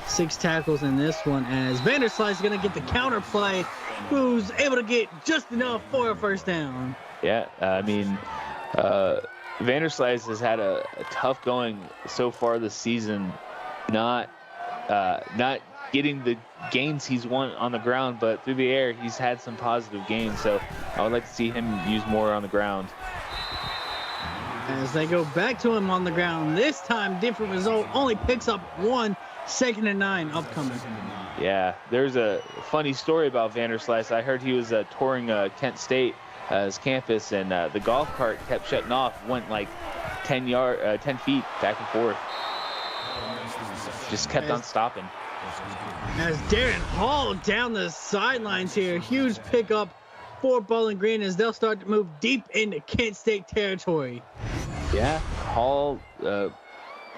6 tackles in this one, as Vanderslice is going to get the counter play, who's able to get just enough for a first down.
Yeah, I mean, Vanderslice has had a tough going so far this season, not getting the gains he's won on the ground, but through the air, he's had some positive gains. So I would like to see him use more on the ground.
As they go back to him on the ground, this time different result, only picks up 1, 2nd and 9 upcoming.
Yeah, there's a funny story about Vanderslice. I heard he was touring Kent State, his campus, and the golf cart kept shutting off, went like 10 feet back and forth. Just kept on stopping.
As Darren Hall down the sidelines here, huge pickup for Bowling Green as they'll start to move deep into Kent State territory.
Yeah, Hall,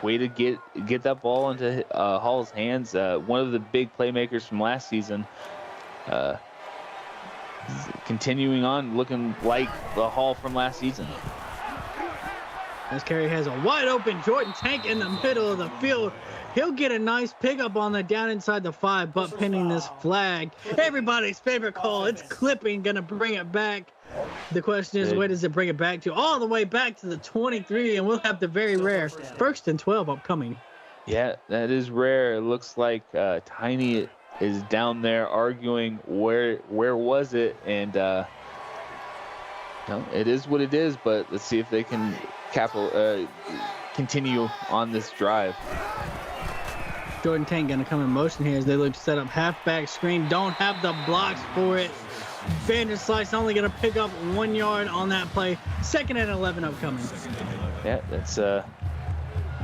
way to get that ball into Hall's hands. One of the big playmakers from last season. Continuing on, looking like the Hall from last season.
As Carey has a wide open Jordan Tank in the middle of the field. He'll get a nice pickup on the down inside the 5, but pinning this flag. Everybody's favorite call. It's clipping, gonna bring it back. The question is, where does it bring it back to? All the way back to the 23, and we'll have the very rare 1st and 12 upcoming.
Yeah, that is rare. It looks like Tiny is down there arguing where was it, and it is what it is. But let's see if they can continue on this drive.
Jordan Tank going to come in motion here as they look to set up halfback screen. Don't have the blocks for it. Vanderslice only going to pick up 1 yard on that play. 2nd and 11 upcoming.
Yeah, that's I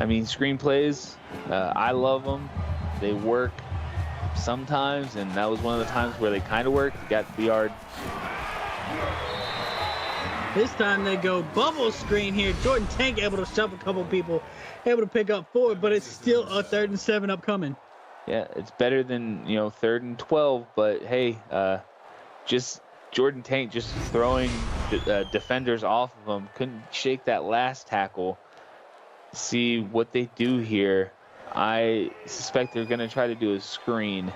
mean, screenplays, I love them. They work sometimes, and that was one of the times where they kind of worked. Got the yard.
This time they go bubble screen here. Jordan Tank able to shove a couple people, able to pick up 4, but it's still a 3rd and 7 upcoming.
Yeah, it's better than 3rd and 12, but hey, just Jordan Tank just throwing defenders off of him. Couldn't shake that last tackle. See what they do here. I suspect they're going to try to do a screen.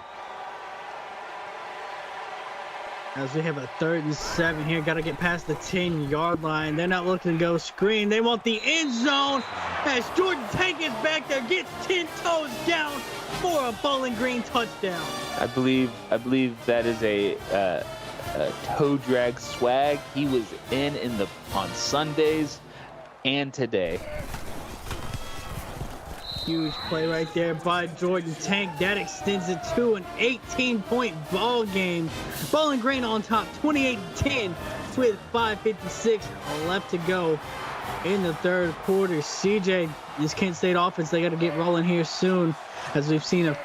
As we have a 3rd and 7 here, got to get past the 10-yard line. They're not looking to go screen. They want the end zone as Jordan Tank is back there, gets 10 toes down for a Bowling Green touchdown.
I believe that is a toe drag swag. He was on Sundays and today.
Huge play right there by Jordan Tank. That extends it to an 18-point ball game. Bowling Green on top, 28-10 with 5:56 left to go in the 3rd quarter. CJ, this Kent State offense, they got to get rolling here soon, as we've seen a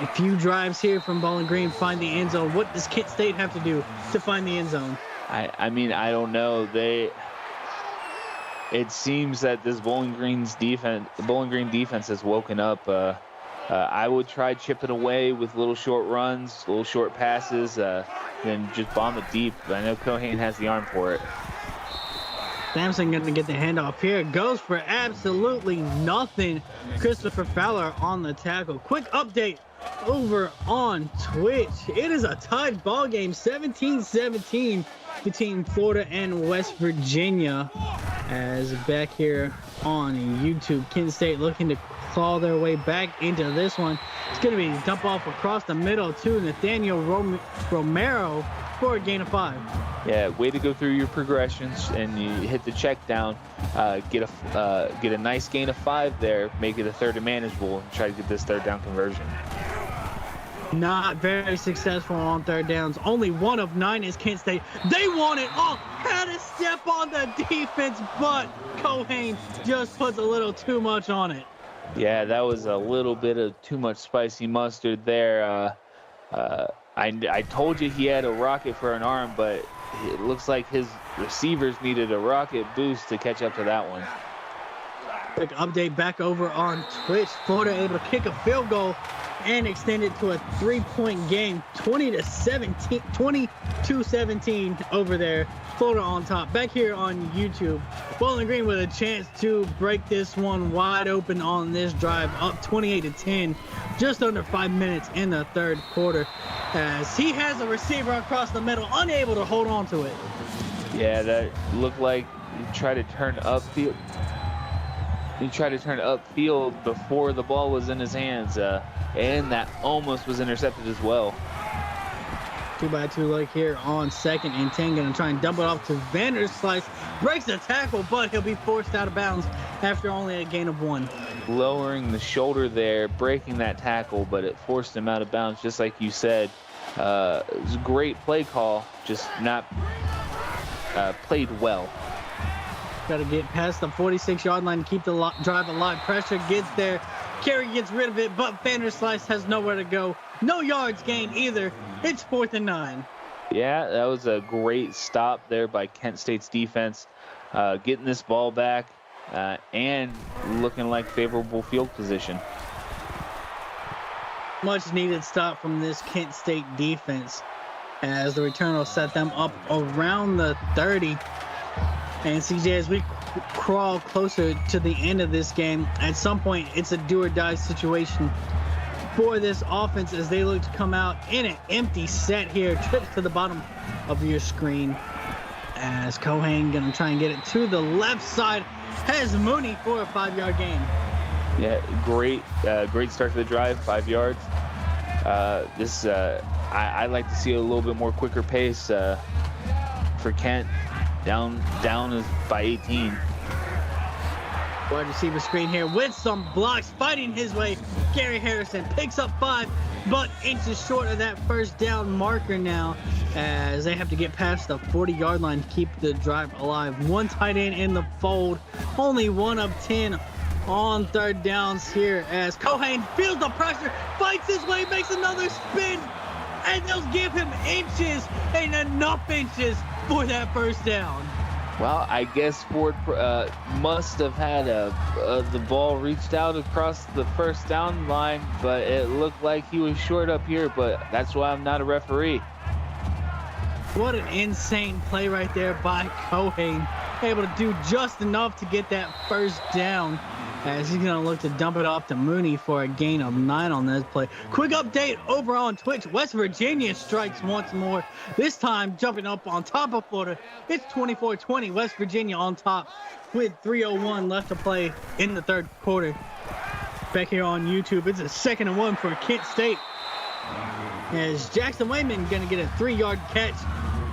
A few drives here from Bowling Green find the end zone. What does Kent State have to do to find the end zone?
I mean, I don't know. It seems that this Bowling Green defense has woken up. I would try chipping away with little short runs, little short passes, then just bomb it deep. I know Cohane has the arm for it.
Sampson going to get the handoff here. Goes for absolutely nothing. Christopher Fowler on the tackle. Quick update over on Twitch. It is a tied ball game, 17-17 between Florida and West Virginia. As back here on YouTube, Kent State looking to claw their way back into this one. It's going to be a dump off across the middle to Nathaniel Romero for a gain of 5.
Yeah, way to go through your progressions, and you hit the check down, get a nice gain of 5 there, make it a third and manageable, and try to get this third down conversion.
Not very successful on third downs. Only 1 of 9 is Kent State. They want it all. Had a step on the defense, but Cohane just puts a little too much on it.
Yeah, that was a little bit of too much spicy mustard there. I told you he had a rocket for an arm, but it looks like his receivers needed a rocket boost to catch up to that one.
Quick update back over on Twitch. Florida able to kick a field goal and extend it to a 3-point game, 22-17 over there. Florida on top. Back here on YouTube, Bowling Green with a chance to break this one wide open on this drive, up 28-10, just under 5 minutes in the third quarter, as he has a receiver across the middle, unable to hold on to it.
Yeah, that looked like he tried to turn upfield. He tried to turn upfield before the ball was in his hands, and that almost was intercepted as well.
2x2 look here on 2nd and 10. Gonna try and dump it off to Vanderslice. Breaks the tackle, but he'll be forced out of bounds after only a gain of 1.
Lowering the shoulder there, breaking that tackle, but it forced him out of bounds, just like you said. It was a great play call, just not played well.
Got to get past the 46-yard line to keep the drive alive. Pressure gets there. Carey gets rid of it, but Vanderslice has nowhere to go. No yards gained either. It's 4th and 9.
Yeah, that was a great stop there by Kent State's defense, getting this ball back and looking like favorable field position.
Much needed stop from this Kent State defense, as the return will set them up around the 30. And CJ, as we crawl closer to the end of this game, at some point it's a do or die situation for this offense as they look to come out in an empty set here. Trips to the bottom of your screen as Cohane gonna try and get it to the left side. Has Mooney for a 5-yard gain.
Yeah, great start to the drive, 5 yards. I like to see a little bit more quicker pace for Kent. Down is by 18.
Wide receiver screen here with some blocks, fighting his way. Gary Harrison picks up 5, but inches short of that first down marker now, as they have to get past the 40-yard line to keep the drive alive. 1 tight end in the fold, only 1 of 10 on third downs here, as Cohane feels the pressure, fights his way, makes another spin, and they'll give him inches, and enough inches for that first down.
Well, I guess Ford must have had the ball reached out across the first down line, but it looked like he was short up here, but that's why I'm not a referee.
What an insane play right there by Cohane. Able to do just enough to get that first down, as he's going to look to dump it off to Mooney for a gain of 9 on this play. Quick update over on Twitch. West Virginia strikes once more, this time jumping up on top of Florida. It's 24-20, West Virginia on top with 3:01 left to play in the third quarter. Back here on YouTube, it's a 2nd and 1 for Kent State, as Jackson Wayman going to get a 3-yard catch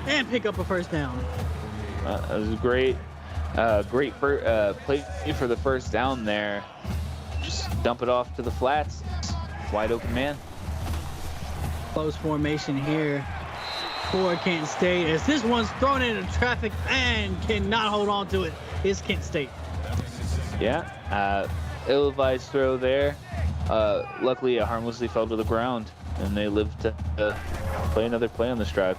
and pick up a first down.
That was great. Great play for the first down there. Just dump it off to the flats. Wide open man.
Close formation here for Kent State, as this one's thrown into traffic and cannot hold on to it. It's Kent State.
Yeah, ill-advised throw there. luckily, it harmlessly fell to the ground, and they lived to play another play on this drive.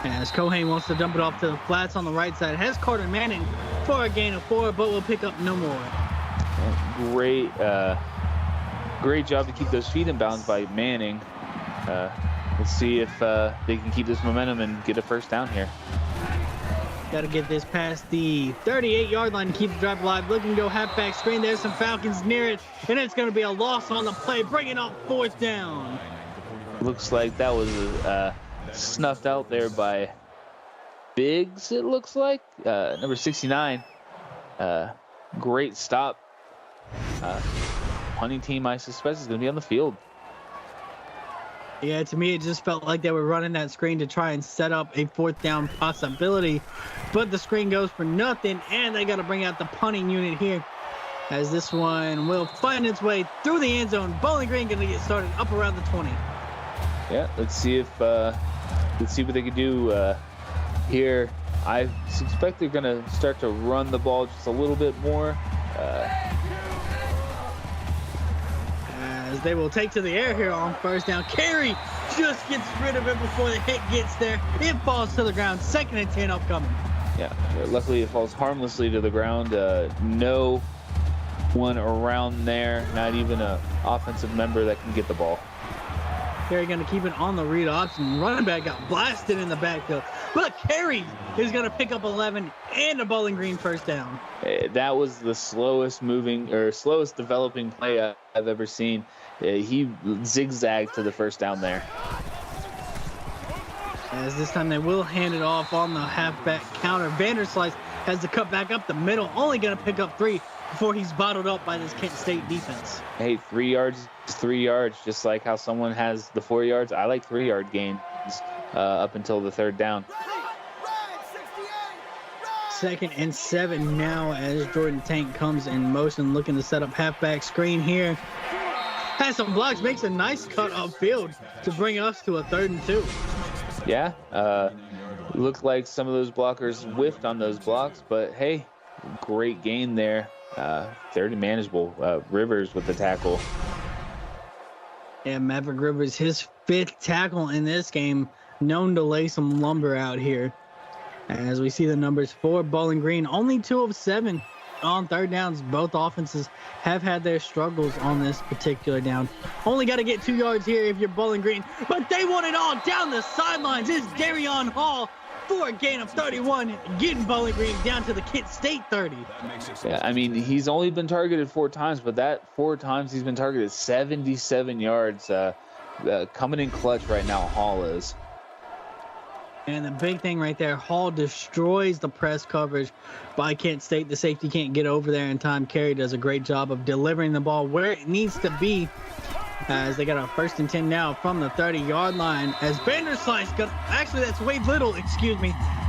As Kohane wants to dump it off to the flats on the right side, has Carter Manning for a gain of 4, but will pick up no more.
Great job to keep those feet in bounds by Manning. Let's see if they can keep this momentum and get a first down here.
Got to get this past the 38-yard line to keep the drive alive. Looking to go halfback screen. There's some Falcons near it, and it's going to be a loss on the play, bringing up 4th down.
Looks like that was snuffed out there by Biggs, it looks like. Number 69. Great stop. Punting team, I suspect, is going to be on the field.
Yeah, to me, it just felt like they were running that screen to try and set up a 4th down possibility. But the screen goes for nothing, and they got to bring out the punting unit here, as this one will find its way through the end zone. Bowling Green going to get started up around the 20.
Yeah, let's see what they can do here. I suspect they're going to start to run the ball just a little bit more.
As they will take to the air here on first down. Carey just gets rid of it before the hit gets there. It falls to the ground. 2nd and 10 upcoming.
Yeah, luckily it falls harmlessly to the ground. No one around there, not even an offensive member that can get the ball.
Carey going to keep it on the read option. Running back got blasted in the backfield. But Carey is going to pick up 11 and a Bowling Green first down.
That was the slowest developing play I've ever seen. He zigzagged to the first down there.
As this time they will hand it off on the halfback counter. Vanderslice has to cut back up the middle. Only going to pick up 3 before he's bottled up by this Kent State defense.
Hey, 3 yards is 3 yards, just like how someone has the 4 yards. I like 3-yard gains up until the 3rd down.
2nd and 7 now as Jordan Tank comes in motion, looking to set up halfback screen here. Has some blocks, makes a nice cut upfield to bring us to a 3rd and 2.
Yeah, looked like some of those blockers whiffed on those blocks, but hey, great gain there. 3rd and manageable. Rivers with the tackle.
Yeah, Maverick Rivers, his 5th tackle in this game, known to lay some lumber out here. As we see the numbers for Bowling Green, only 2 of 7 on 3rd downs. Both offenses have had their struggles on this particular down. Only got to get 2 yards here if you're Bowling Green, but they want it all down the sidelines. It's Darion Hall for a gain of 31, getting Bowling Green down to the Kent State 30.
Yeah, I mean, he's only been targeted 4 times, but that 4 times he's been targeted 77 yards. Coming in clutch right now, Hall is.
And the big thing right there, Hall destroys the press coverage by Kent State. The safety can't get over there in time. Carey does a great job of delivering the ball where it needs to be. As they got a 1st and 10 now from the 30-yard line. As Vanderslice that's Wade Little,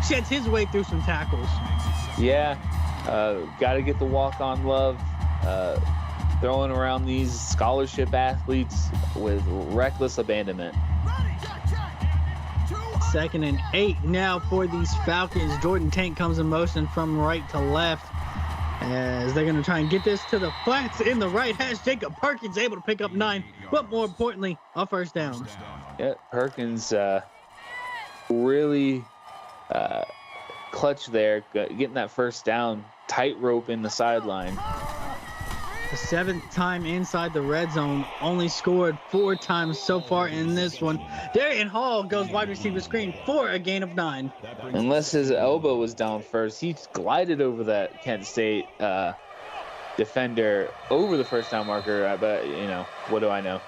sheds his way through some tackles.
Yeah, got to get the walk-on love. Throwing around these scholarship athletes with reckless abandonment.
2nd and 8 now for these Falcons. Jordan Tank comes in motion from right to left as they're going to try and get this to the flats in the right hash. Jacob Perkins able to pick up 9, but more importantly, a first down.
Yeah, Perkins really clutch there, getting that first down. Tightrope in the sideline.
The 7th time inside the red zone, only scored 4 times so far in this one. Darian Hall goes wide receiver screen for a gain of 9.
Unless his elbow was down first, he glided over that Kent State defender over the first down marker. But, what do I know?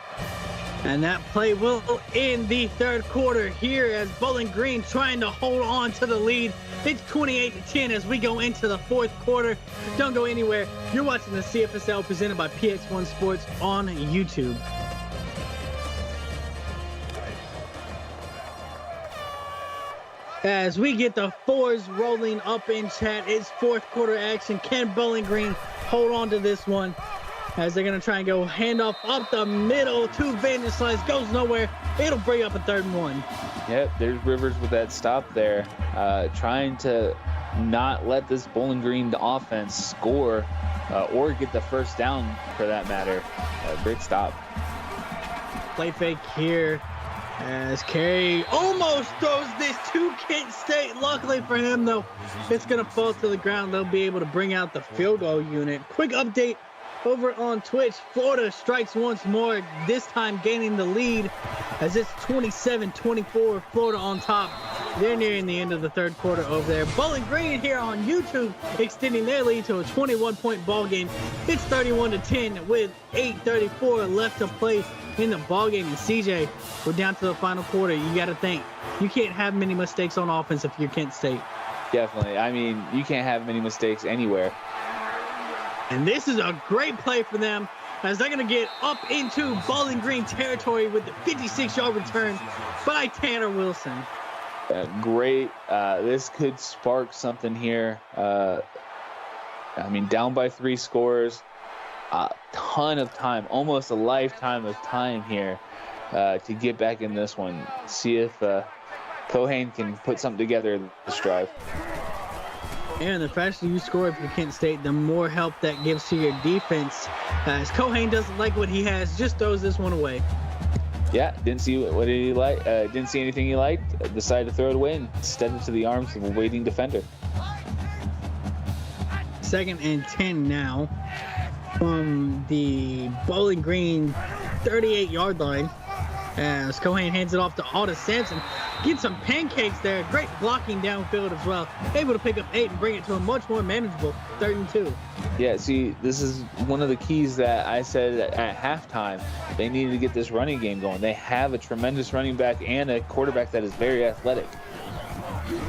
And that play will end the 3rd quarter here as Bowling Green trying to hold on to the lead. It's 28-10 as we go into the 4th quarter. Don't go anywhere. You're watching the CFSL presented by PX1 Sports on YouTube. As we get the 4s rolling up in chat, it's 4th quarter action. Can Bowling Green hold on to this one? As they're going to try and go handoff up the middle to Vanderslice. Goes nowhere. It'll bring up a 3rd and 1.
Yep, there's Rivers with that stop there. Trying to not let this Bowling Green offense score or get the first down for that matter. Great stop.
Play fake here as Carey almost throws this to Kent State. Luckily for him, though, it's going to fall to the ground. They'll be able to bring out the field goal unit. Quick update over on Twitch. Florida strikes once more, this time gaining the lead as it's 27-24. Florida on top. They're nearing the end of the third quarter over there. Bowling Green here on YouTube extending their lead to a 21-point ball game. It's 31-10 with 8:34 left to play in the ball game. And CJ, we're down to the final quarter. You got to think, you can't have many mistakes on offense if you're Kent State.
Definitely. I mean, you can't have many mistakes anywhere.
And this is a great play for them as they're going to get up into Bowling Green territory with the 56-yard return by Tanner Wilson.
Great. This could spark something here. I mean, down by 3 scores, a ton of time, almost a lifetime of time here to get back in this one. See if Cohane can put something together this drive.
And the faster you score if you're Kent State, the more help that gives to your defense. As Cohane doesn't like what he has, just throws this one away.
Yeah, didn't see what he liked. Didn't see anything he liked. Decided to throw it away and instead into the arms of a waiting defender.
2nd and 10 now from the Bowling Green 38-yard line. As Cohane hands it off to Aldis Sampson. Gets some pancakes there. Great blocking downfield as well. Able to pick up 8 and bring it to a much more manageable 3rd and 2.
Yeah, see, this is one of the keys that I said at halftime. They needed to get this running game going. They have a tremendous running back and a quarterback that is very athletic.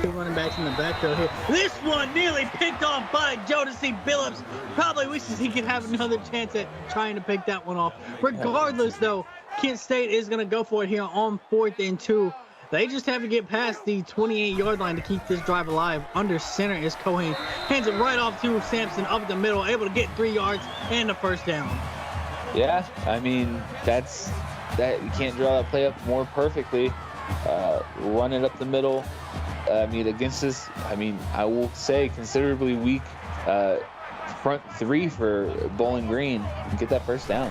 2 running backs in the backfield here. This one nearly picked off by Jodeci Billups. Probably wishes he could have another chance at trying to pick that one off. Regardless, though, Kent State is going to go for it here on 4th and 2. They just have to get past the 28-yard line to keep this drive alive. Under center is Cohane. Hands it right off to Sampson up the middle, able to get 3 yards and a first down.
Yeah, I mean, that you can't draw that play up more perfectly. Run it up the middle. I mean, against this, I mean, I will say considerably weak front 3 for Bowling Green. Get that first down.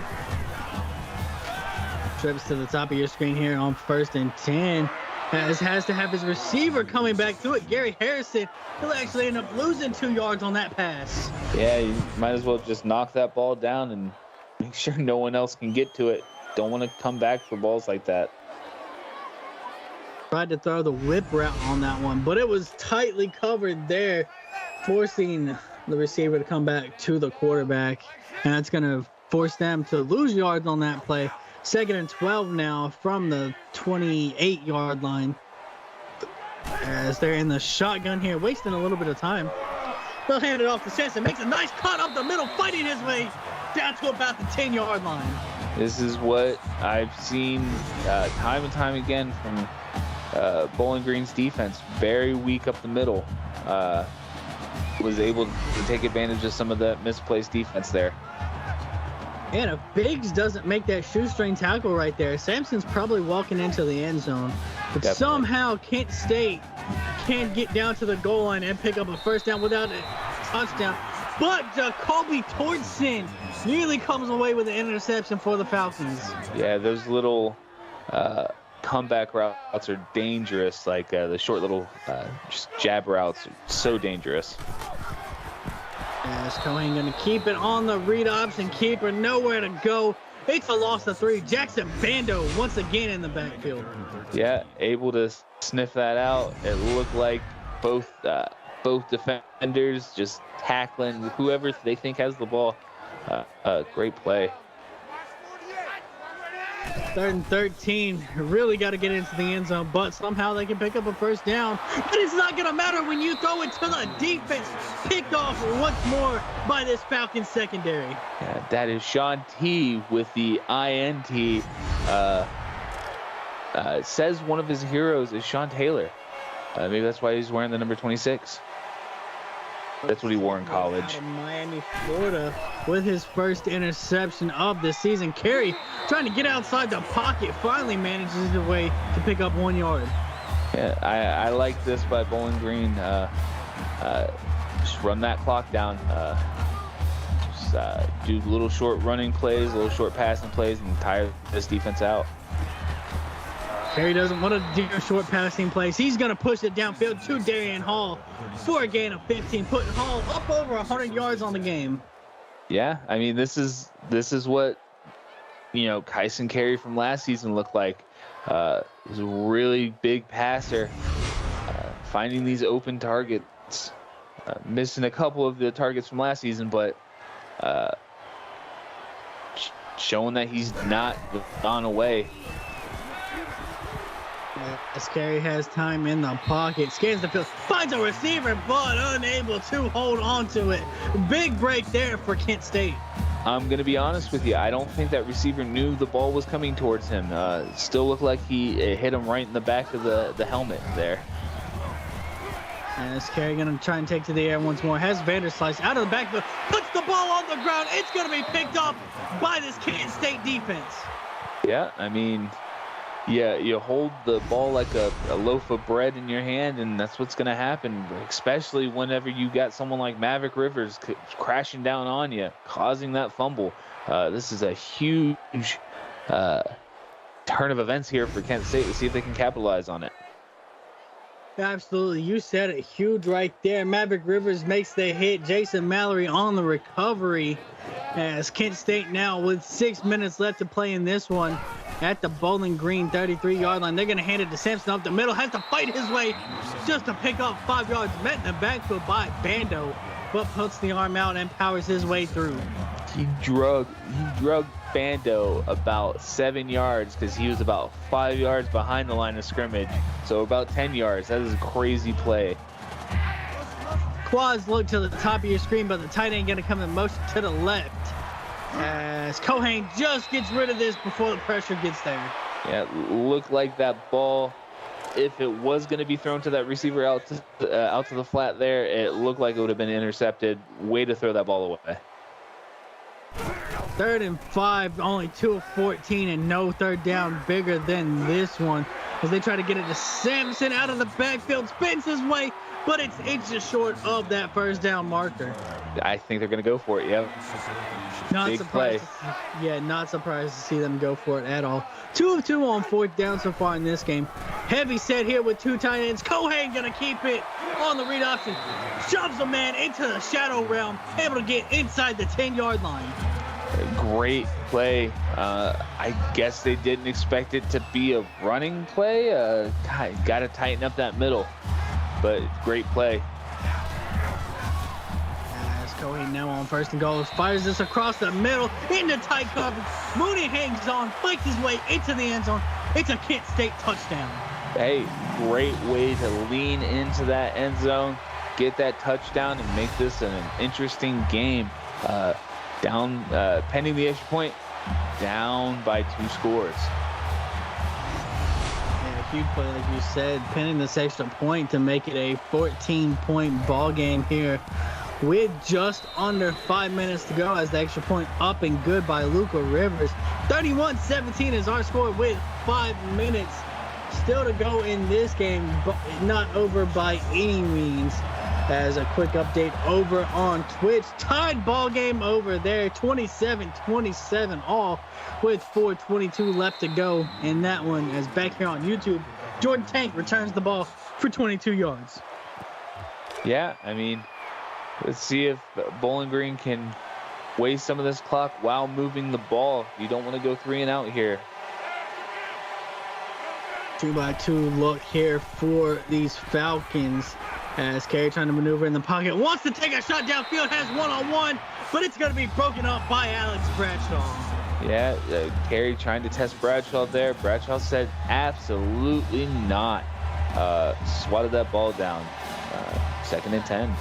Trips to the top of your screen here on 1st and 10. As has to have his receiver coming back to it. Gary Harrison, he'll actually end up losing 2 yards on that pass.
Yeah, you might as well just knock that ball down and make sure no one else can get to it. Don't want to come back for balls like that.
Tried to throw the whip route on that one, but it was tightly covered there, forcing the receiver to come back to the quarterback. And that's going to force them to lose yards on that play. 2nd and 12 now from the 28-yard line. As they're in the shotgun here, wasting a little bit of time. They'll hand it off to Sampson. Makes a nice cut up the middle, fighting his way down to about the 10-yard line.
This is what I've seen time and time again from Bowling Green's defense. Very weak up the middle. Was able to take advantage of some of the misplaced defense there.
And if Biggs doesn't make that shoestring tackle right there, Sampson's probably walking into the end zone. But
Definitely.
Somehow Kent State can't get down to the goal line and pick up a first down without a touchdown. But Jacoby Tortson nearly comes away with an interception for the Falcons.
Yeah, those little comeback routes are dangerous. Like the short little just jab routes are so dangerous.
As Cohane going to keep it on the read option, keeper nowhere to go. It's a loss of 3. Jackson Bando once again in the backfield.
Yeah, able to sniff that out. It looked like both defenders just tackling whoever they think has the ball. Great play.
3rd and 13. Really got to get into the end zone, but somehow they can pick up a first down. But it's not going to matter when you throw it to the defense. Picked off once more by this Falcons secondary.
Yeah, that is Sean T with the INT. Says one of his heroes is Sean Taylor. Maybe that's why he's wearing the number 26. That's what he wore in college.
Out of Miami, Florida, with his first interception of the season. Carey trying to get outside the pocket, finally manages his way to pick up 1 yard.
Yeah, I like this by Bowling Green. Just run that clock down. do little short running plays, little short passing plays, and tire this defense out.
Carey doesn't want to do short passing plays. He's going to push it downfield to Darian Hall for a gain of 15, putting Hall up over 100 yards on the game.
Yeah, I mean, this is what, Kyson Carey from last season looked like. He was a really big passer, finding these open targets, missing a couple of the targets from last season, but showing that he's not gone away.
As Carey has time in the pocket, scans the field, finds a receiver, but unable to hold on to it. Big break there for Kent State.
I'm going to be honest with you. I don't think that receiver knew the ball was coming towards him. Still looked like he hit him right in the back of the helmet there.
And as Carey going to try and take to the air once more, has Vanderslice out of the backfield, puts the ball on the ground. It's going to be picked up by this Kent State defense.
Yeah, I mean, you hold the ball like a loaf of bread in your hand, and that's what's going to happen, especially whenever you got someone like Maverick Rivers crashing down on you, causing that fumble. This is a huge turn of events here for Kent State to see if they can capitalize on it.
Absolutely. You said it. Huge right there. Maverick Rivers makes the hit. Jason Mallory on the recovery as Kent State now with 6 minutes left to play in this one at the Bowling Green 33-yard line. They're going to hand it to Sampson up the middle. Has to fight his way just to pick up 5 yards. Met in the backfield by Bando, but puts the arm out and powers his way through.
He drug Bando about 7 yards because he was about 5 yards behind the line of scrimmage. So about 10 yards. That is a crazy play.
Quads look to the top of your screen, but the tight end going to come in motion to the left as Cohane just gets rid of this before the pressure gets there.
Yeah, it looked like that ball, if it was going to be thrown to that receiver out to the flat there, it looked like it would have been intercepted. Way to throw that ball away.
3rd and 5, only 2 of 14, and no third down bigger than this one as they try to get it to Sampson out of the backfield, spins his way, but it's inches short of that first down marker.
I think they're going to go for it, yeah.
Not surprised. Not surprised to see them go for it at all. 2 of 2 on 4th down so far in this game. Heavy set here with 2 tight ends. Cohane gonna keep it on the read option. Shoves a man into the shadow realm, able to get inside the 10-yard line.
Great play. I guess they didn't expect it to be a running play. Got to tighten up that middle, but great play.
Cohane now on 1st and goal, fires this across the middle into tight coverage. Mooney hangs on, fights his way into the end zone. It's a Kent State touchdown.
Hey, great way to lean into that end zone, get that touchdown, and make this an interesting game. Pending the extra point, down by 2 scores.
Yeah, huge play, like you said, pending this extra point to make it a 14-point ball game here with just under 5 minutes to go as the extra point up and good by Luca Rivers. 31-17 is our score with 5 minutes still to go in this game, but not over by any means. As a quick update over on Twitch, tied ball game over there, 27-27 all with 4:22 left to go in that one. As back here on YouTube, Jordan Tank returns the ball for 22 yards.
Yeah, I mean, let's see if Bowling Green can waste some of this clock while moving the ball. You don't want to go 3 and out here.
2x2 look here for these Falcons as Carey trying to maneuver in the pocket, wants to take a shot downfield, has one-on-one, but it's going to be broken up by Alex Bradshaw. Yeah,
Carey trying to test Bradshaw there. Bradshaw said absolutely not. Swatted that ball down. 2nd and 10.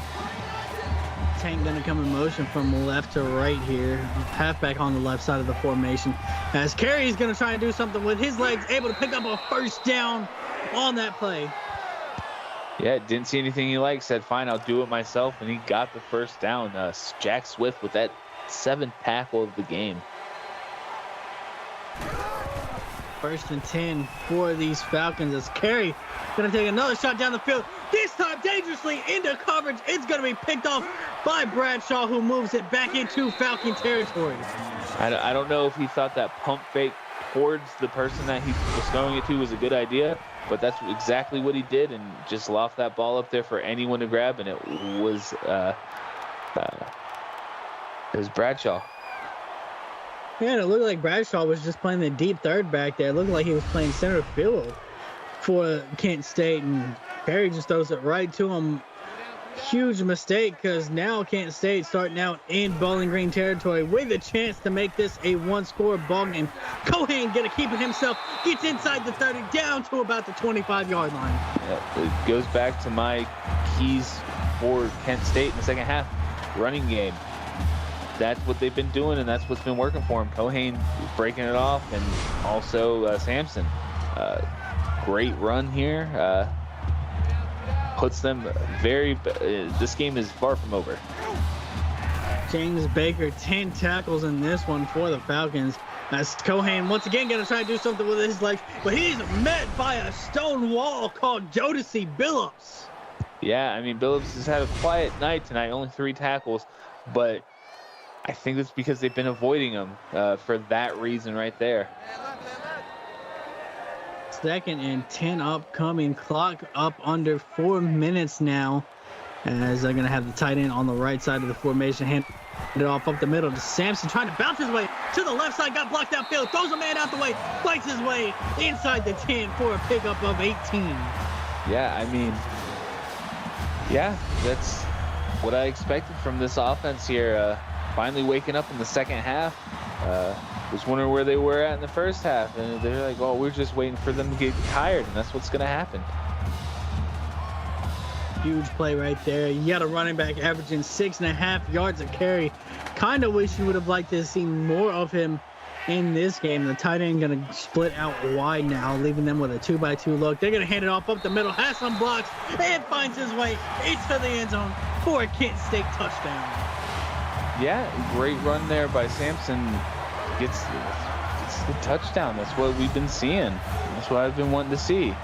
Tank going to come in motion from left to right here. Halfback on the left side of the formation. As Carey is going to try and do something with his legs, able to pick up a 1st down on that play.
Yeah, didn't see anything he liked. Said, fine, I'll do it myself. And he got the 1st down. Jack Swift with that 7th tackle of the game.
First and 10 for these Falcons as Carey going to take another shot down the field. This time dangerously into coverage. It's going to be picked off by Bradshaw, who moves it back into Falcon territory.
I don't know if he thought that pump fake towards the person that he was throwing it to was a good idea, but that's exactly what he did, and just loft that ball up there for anyone to grab, and it was Bradshaw.
Yeah, and it looked like Bradshaw was just playing the deep third back there. It looked like he was playing center field for Kent State, and Perry just throws it right to him. Huge mistake, because now Kent State starting out in Bowling Green territory with a chance to make this a one-score ball game. Cohen gonna keep it himself, gets inside the 30, down to about the 25-yard line.
Yeah, it goes back to my keys for Kent State in the second half. Running game. That's what they've been doing, and that's what's been working for him. Cohen breaking it off, and also Sampson. Great run here. Puts them this game is far from over.
James Baker, 10 tackles in this one for the Falcons. As Cohen once again going to try to do something with his legs, but he's met by a stone wall called Jodeci Billups.
Yeah, I mean, Billups has had a quiet night tonight, only 3 tackles, but I think it's because they've been avoiding him for that reason right there.
Second and 10 upcoming. Clock up under 4 minutes now, as they're going to have the tight end on the right side of the formation. Hand it off up the middle to Sampson, trying to bounce his way to the left side. Got blocked downfield. Throws a man out the way. Fights his way inside the 10 for a pickup of 18.
Yeah, I mean, yeah, that's what I expected from this offense here. Finally waking up in the second half. Was wondering where they were at in the first half, and they're like, "Oh, we're just waiting for them to get tired," and that's what's going to happen.
Huge play right there. You got a running back averaging 6.5 yards a carry. Kind of wish you would have liked to see more of him in this game. The tight end going to split out wide now, leaving them with a 2-by-2 look. They're going to hand it off up the middle, has some blocks, and finds his way into the end zone for a Kent State touchdown.
Yeah, great run there by Sampson. Gets the touchdown. That's what we've been seeing. That's what I've been wanting to see.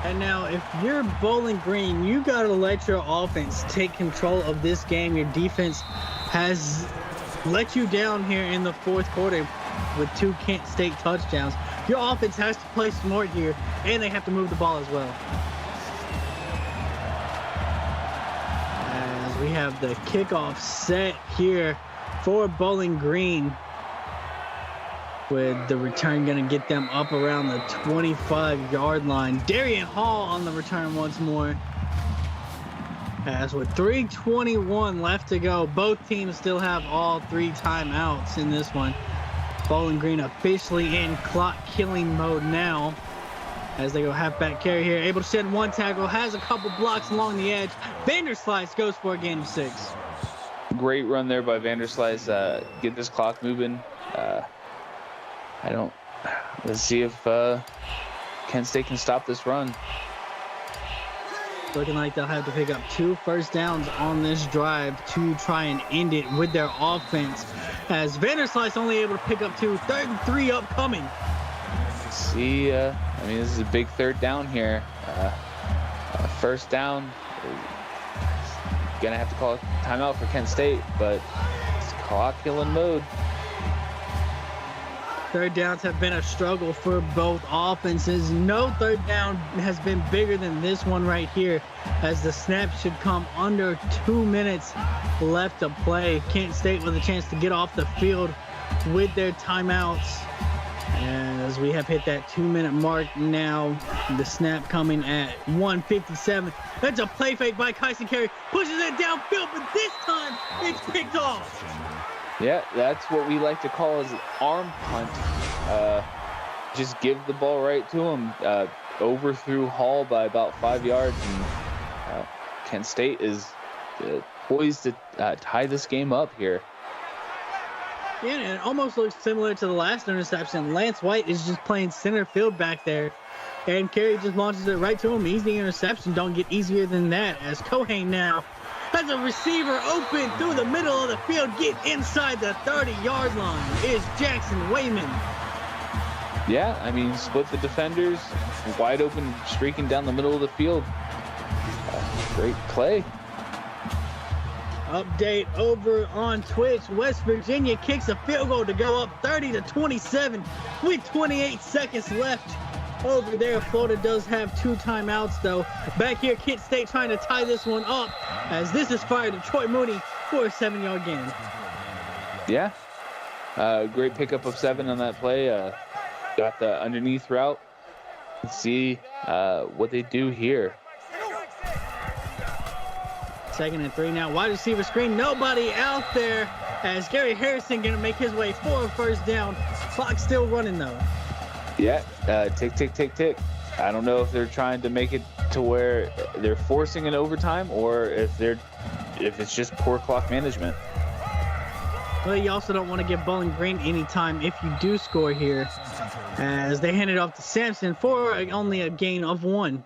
And now, if you're Bowling Green, you got to let your offense take control of this game. Your defense has let you down here in the fourth quarter with 2 Kent State touchdowns. Your offense has to play smart here, and they have to move the ball as well. As we have the kickoff set here for Bowling Green, with the return going to get them up around the 25-yard line. Darian Hall on the return once more. As with 3:21 left to go, both teams still have all 3 timeouts in this one. Bowling Green officially in clock-killing mode now, as they go halfback carry here. Able to send 1 tackle, has a couple blocks along the edge. Vanderslice goes for a gain of 6.
Great run there by Vanderslice. Get this clock moving. Let's see if Kent State can stop this run.
Looking like they'll have to pick up 2 first downs on this drive to try and end it with their offense, as Vanderslice only able to pick up 2, 3 upcoming.
See, I mean, this is a big third down here. First down. Gonna have to call a timeout for Kent State, but it's clock killing mode.
Third downs have been a struggle for both offenses. No third down has been bigger than this one right here, as the snap should come under 2 minutes left to play. Kent State with a chance to get off the field with their timeouts. And as we have hit that 2-minute mark now, the snap coming at 1:57. That's a play fake by Kyson Carey. Pushes it downfield, but this time it's picked off.
Yeah, that's what we like to call as an arm punt. Just give the ball right to him. Overthrew Hall by about 5 yards, and Kent State is poised to tie this game up here.
Yeah, and it almost looks similar to the last interception. Lance White is just playing center field back there, and Carey just launches it right to him. Easy interception. Don't get easier than that, as Cohen now Has a receiver open through the middle of the field. Get inside the 30-yard line is Jackson Wayman.
Yeah, I mean, split the defenders, wide open, streaking down the middle of the field. Great play.
Update over on Twitch. West Virginia kicks a field goal to go up 30-27 with 28 seconds left. Over there, Florida does have 2 timeouts, though. Back here, Kent State trying to tie this one up as this is fired to Troy Mooney for a 7-yard gain.
Yeah, great pickup of 7 on that play. Got the underneath route. Let's see what they do here.
2nd and 3 now. Wide receiver screen. Nobody out there as Gary Harrison going to make his way for a first down. Clock still running, though.
Yeah, tick, tick, tick, tick. I don't know if they're trying to make it to where they're forcing an overtime or if it's just poor clock management.
Well, you also don't want to give Bowling Green any time if you do score here, as they hand it off to Sampson for only a gain of 1.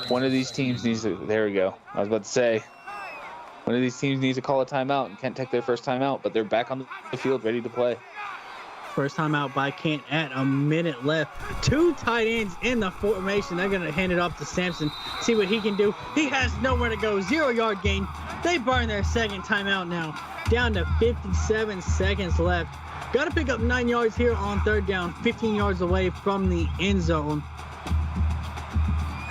One of these teams needs to, there we go. I was about to say, one of these teams needs to call a timeout and can't take their first timeout, but they're back on the field ready to play.
First time out by Kent at a minute left. 2 tight ends in the formation. They're going to hand it off to Sampson. See what he can do. He has nowhere to go. 0-yard gain. They burn their second timeout now. Down to 57 seconds left. Got to pick up 9 yards here on 3rd down. 15 yards away from the end zone.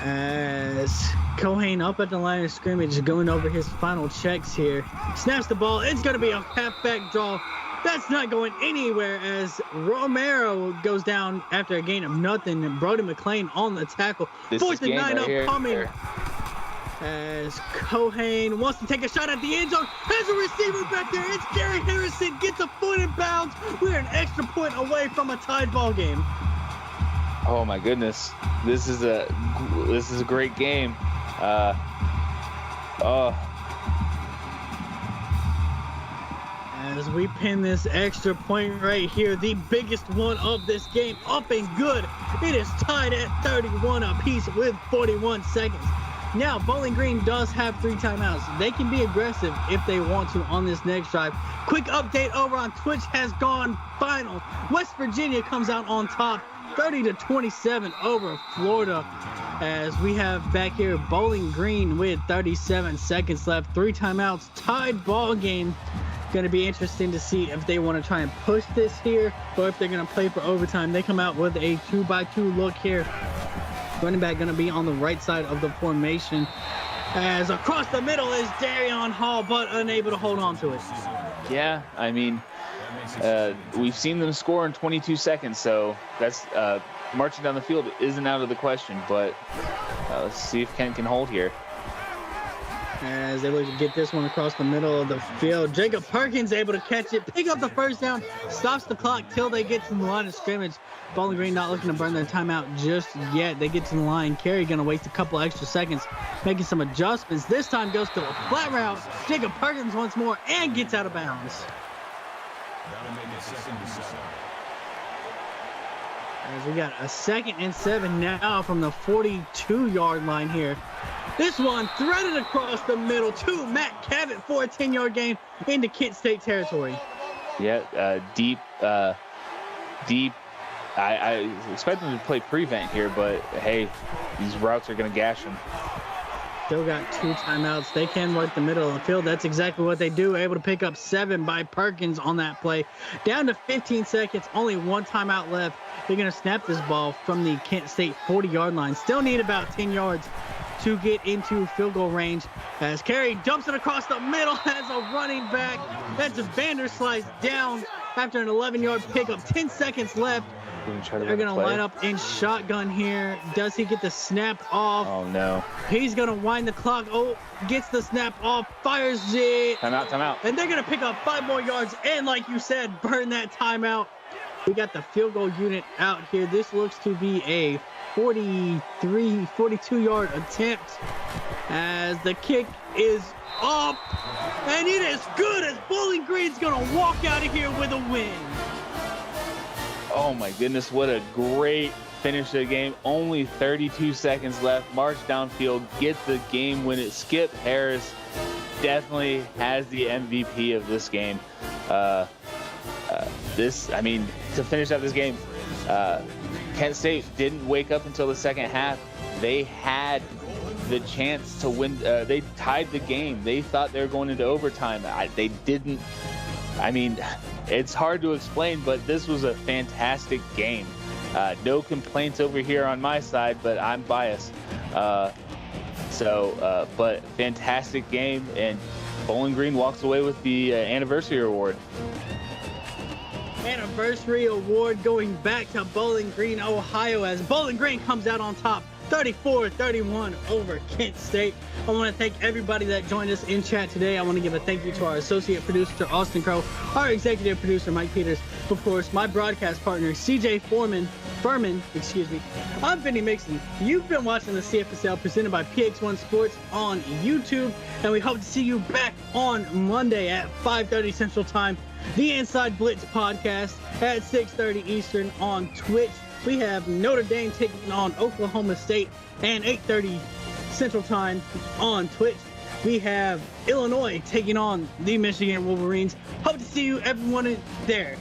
As Cohane up at the line of scrimmage going over his final checks here. Snaps the ball. It's going to be a halfback draw. That's not going anywhere as Romero goes down after a gain of nothing. Brody McLean on the tackle. 4th and 9 upcoming. As Cohane wants to take a shot at the end zone. Has a receiver back there. It's Gary Harrison. Gets a foot in bounds. We're an extra point away from a tied ball game.
Oh my goodness. This is a great game.
As we pin this extra point right here, the biggest one of this game, up and good. It is tied at 31 apiece with 41 seconds. Now, Bowling Green does have 3 timeouts. They can be aggressive if they want to on this next drive. Quick update over on Twitch has gone final. West Virginia comes out on top, 30-27 over Florida. As we have back here Bowling Green with 37 seconds left. 3 timeouts, tied ball game. Going to be interesting to see if they want to try and push this here or if they're going to play for overtime. They come out with a 2-by-2 look here. Running back going to be on the right side of the formation. As across the middle is Darion Hall, but unable to hold on to it.
Yeah, I mean, we've seen them score in 22 seconds, so that's marching down the field isn't out of the question, but let's see if Kent can hold here.
As they look to get this one across the middle of the field. Jacob Perkins able to catch it, pick up the first down, stops the clock till they get to the line of scrimmage. Bowling Green not looking to burn their timeout just yet. They get to the line. Carey going to waste a couple extra seconds, making some adjustments. This time goes to a flat route. Jacob Perkins once more and gets out of bounds. As we got a 2nd and 7 now from the 42-yard line here. This one threaded across the middle to Matt Cavett for a 10-yard gain into Kent State territory.
Yeah, deep. I expect them to play prevent here, but hey, these routes are going to gash them.
Still got 2 timeouts. They can work the middle of the field. That's exactly what they do. Able to pick up 7 by Perkins on that play. Down to 15 seconds. Only 1 timeout left. They're going to snap this ball from the Kent State 40-yard line. Still need about 10 yards to get into field goal range as Carey dumps it across the middle as a running back. That's Vanderslice down after an 11-yard pickup. 10 seconds left. They're going to line up in shotgun here. Does he get the snap off?
Oh, no.
He's going to wind the clock. Oh, gets the snap off, fires it.
Timeout.
And they're going to pick up 5 more yards and, like you said, burn that timeout. We got the field goal unit out here. This looks to be a 42-yard attempt as the kick is up. And it is good as Bowling Green's going to walk out of here with a win.
Oh my goodness, what a great finish to the game. Only 32 seconds left. March downfield, get the game win it. Skip Harris definitely has the MVP of this game. To finish out this game, Kent State didn't wake up until the second half. They had the chance to win. They tied the game. They thought they were going into overtime. They didn't. It's hard to explain, but this was a fantastic game. No complaints over here on my side, but I'm biased. But fantastic game, and Bowling Green walks away with the anniversary award.
Anniversary award going back to Bowling Green, Ohio, as Bowling Green comes out on top 34-31 over Kent State. I want to thank everybody that joined us in chat today. I want to give a thank you to our associate producer, Austin Crow, our executive producer, Mike Peters, of course, my broadcast partner, CJ Furman, I'm Vinny Mixon. You've been watching the CFSL presented by PX1 Sports on YouTube, and we hope to see you back on Monday at 5:30 Central Time. The Inside Blitz podcast at 6:30 Eastern on Twitch. We have Notre Dame taking on Oklahoma State and 8:30 Central Time on Twitch. We have Illinois taking on the Michigan Wolverines. Hope to see you everyone there.